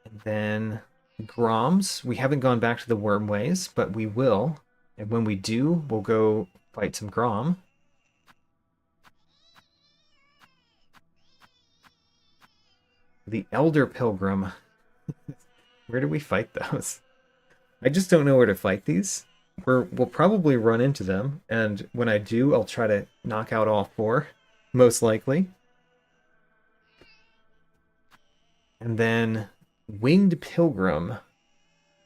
And then Groms. We haven't gone back to the Wormways, but we will. And when we do, we'll go fight some Grom. The Elder Pilgrim. Where do we fight those? I just don't know where to fight these. We'll probably run into them, and when I do, I'll try to knock out all 4, most likely. And then Winged Pilgrim.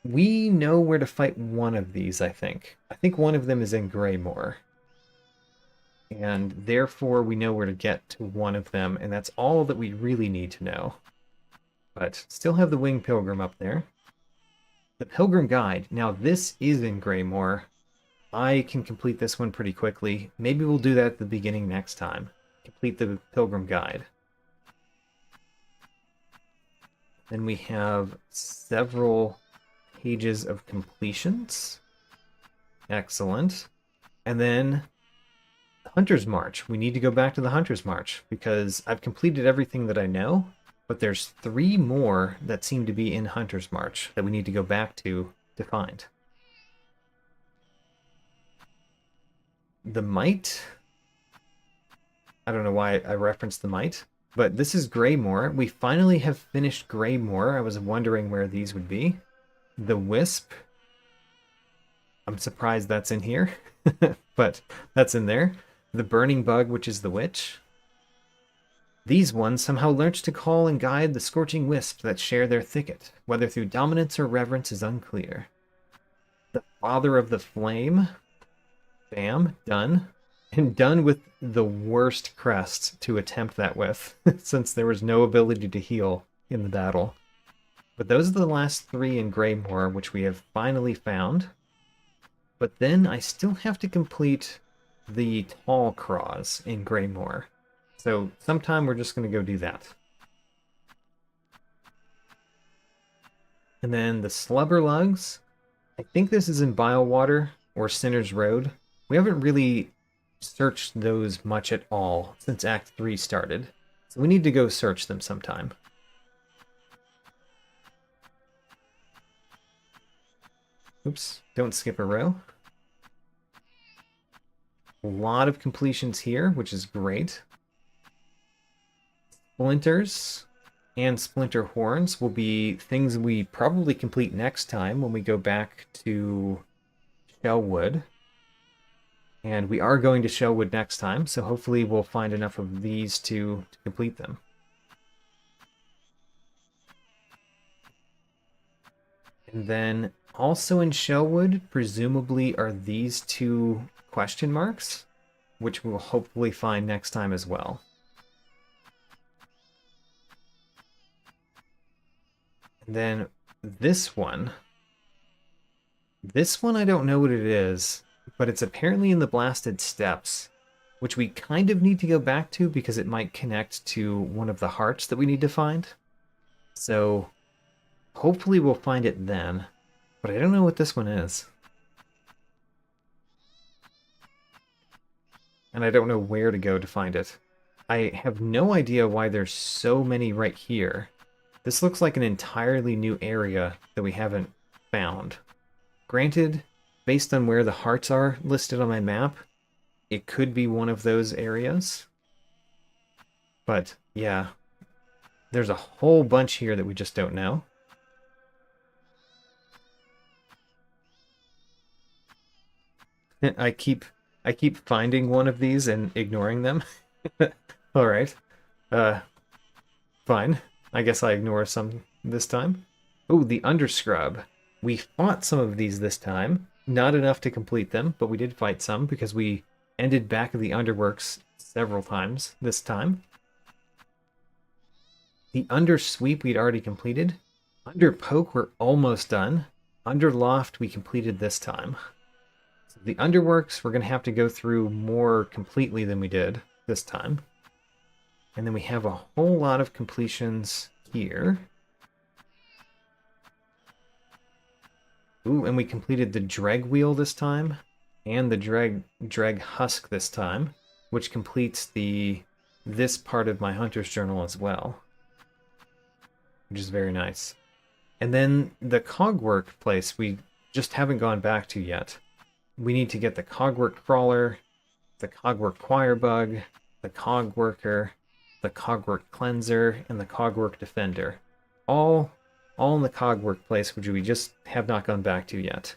We know where to fight one of these, I think. I think one of them is in Greymoor. and therefore we know where to get to one of them, and that's all that we really need to know. But still have the Winged Pilgrim up there. The Pilgrim Guide. Now this is in Greymoor. I can complete this one pretty quickly. Maybe we'll do that at the beginning next time. Complete the Pilgrim Guide. Then we have several pages of completions. Excellent. And then Hunter's March. We need to go back to the Hunter's March because I've completed everything that I know, but there's 3 more that seem to be in Hunter's March that we need to go back to find. The Might. I don't know why I referenced the Might, but this is Greymoor. We finally have finished Greymoor. I was wondering where these would be. The Wisp. I'm surprised that's in here, but that's in there. The Burning Bug, which is the Witch. These ones somehow learnt to call and guide the scorching wisps that share their thicket, whether through dominance or reverence is unclear. The Father of the Flame. Bam, done. And done with the worst crest to attempt that with, since there was no ability to heal in the battle. But those are the last 3 in Greymoor, which we have finally found. But then I still have to complete the Tall Craws in Greymoor. So sometime we're just going to go do that. And then the Slubberlugs. I think this is in Bilewater or Sinner's Road. We haven't really searched those much at all since Act 3 started. So we need to go search them sometime. Oops, don't skip a row. A lot of completions here, which is great. Splinters and Splinter Horns will be things we probably complete next time when we go back to Shellwood. And we are going to Shellwood next time, so hopefully we'll find enough of these to complete them. And then also in Shellwood, presumably are these 2 question marks, which we'll hopefully find next time as well. And then this one I don't know what it is, but it's apparently in the Blasted Steppes, which we kind of need to go back to because it might connect to one of the hearts that we need to find. So hopefully we'll find it then, but I don't know what this one is. And I don't know where to go to find it. I have no idea why there's so many right here. This looks like an entirely new area that we haven't found. Granted, based on where the hearts are listed on my map, it could be one of those areas. But yeah, there's a whole bunch here that we just don't know. I keep finding one of these and ignoring them. All right. Fine. I guess I ignore some this time. Oh, the Underscrub. We fought some of these this time. Not enough to complete them, but we did fight some because we ended back of the Underworks several times this time. The Undersweep we'd already completed. Underpoke we're almost done. Underloft we completed this time. So the Underworks we're going to have to go through more completely than we did this time. And then we have a whole lot of completions here. Ooh, and we completed the Dreg Wheel this time, and the Dreg Husk this time, which completes this part of my Hunter's Journal as well, which is very nice. And then the Cogwork place we just haven't gone back to yet. We need to get the Cogwork Crawler, the Cogwork Choir Bug, the Cogworker, the Cogwork Cleanser, and the Cogwork Defender. All in the Cogwork place, which we just have not gone back to yet.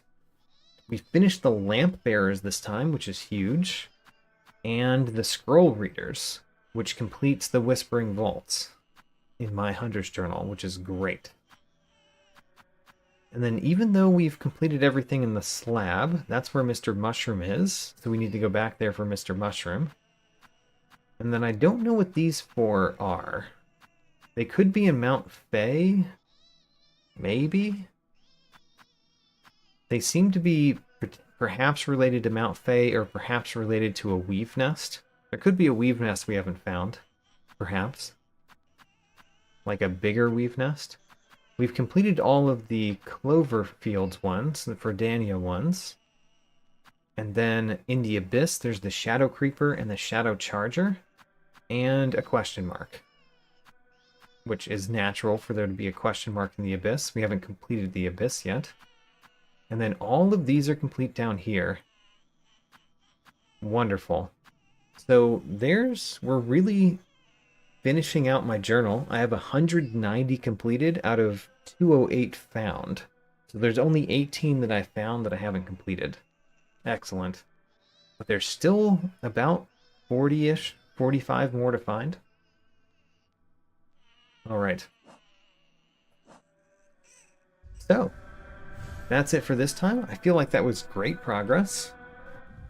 We finished the Lamp Bearers this time, which is huge, and the Scroll Readers, which completes the Whispering Vaults in my Hunter's Journal, which is great. And then even though we've completed everything in the slab, that's where Mr. Mushroom is. So we need to go back there for Mr. Mushroom. And then I don't know what these four are. They could be in Mount Fay. Maybe? They seem to be perhaps related to Mount Fay or perhaps related to a weave nest. There could be a weave nest we haven't found. Perhaps. Like a bigger weave nest. We've completed all of the Clover Fields ones, the Verdania ones. And then in the Abyss, there's the Shadow Creeper and the Shadow Charger. And a question mark. Which is natural for there to be a question mark in the Abyss. We haven't completed the Abyss yet. And then all of these are complete down here. Wonderful. So we're really finishing out my journal. I have 190 completed out of 208 found. So there's only 18 that I found that I haven't completed. Excellent. But there's still about 40-ish, 45 more to find. All right. So, that's it for this time. I feel like that was great progress.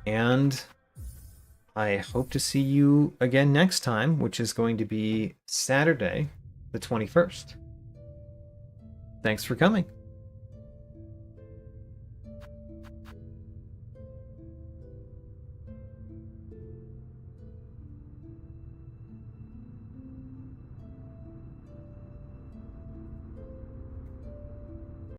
And I hope to see you again next time, which is going to be Saturday, the 21st. Thanks for coming.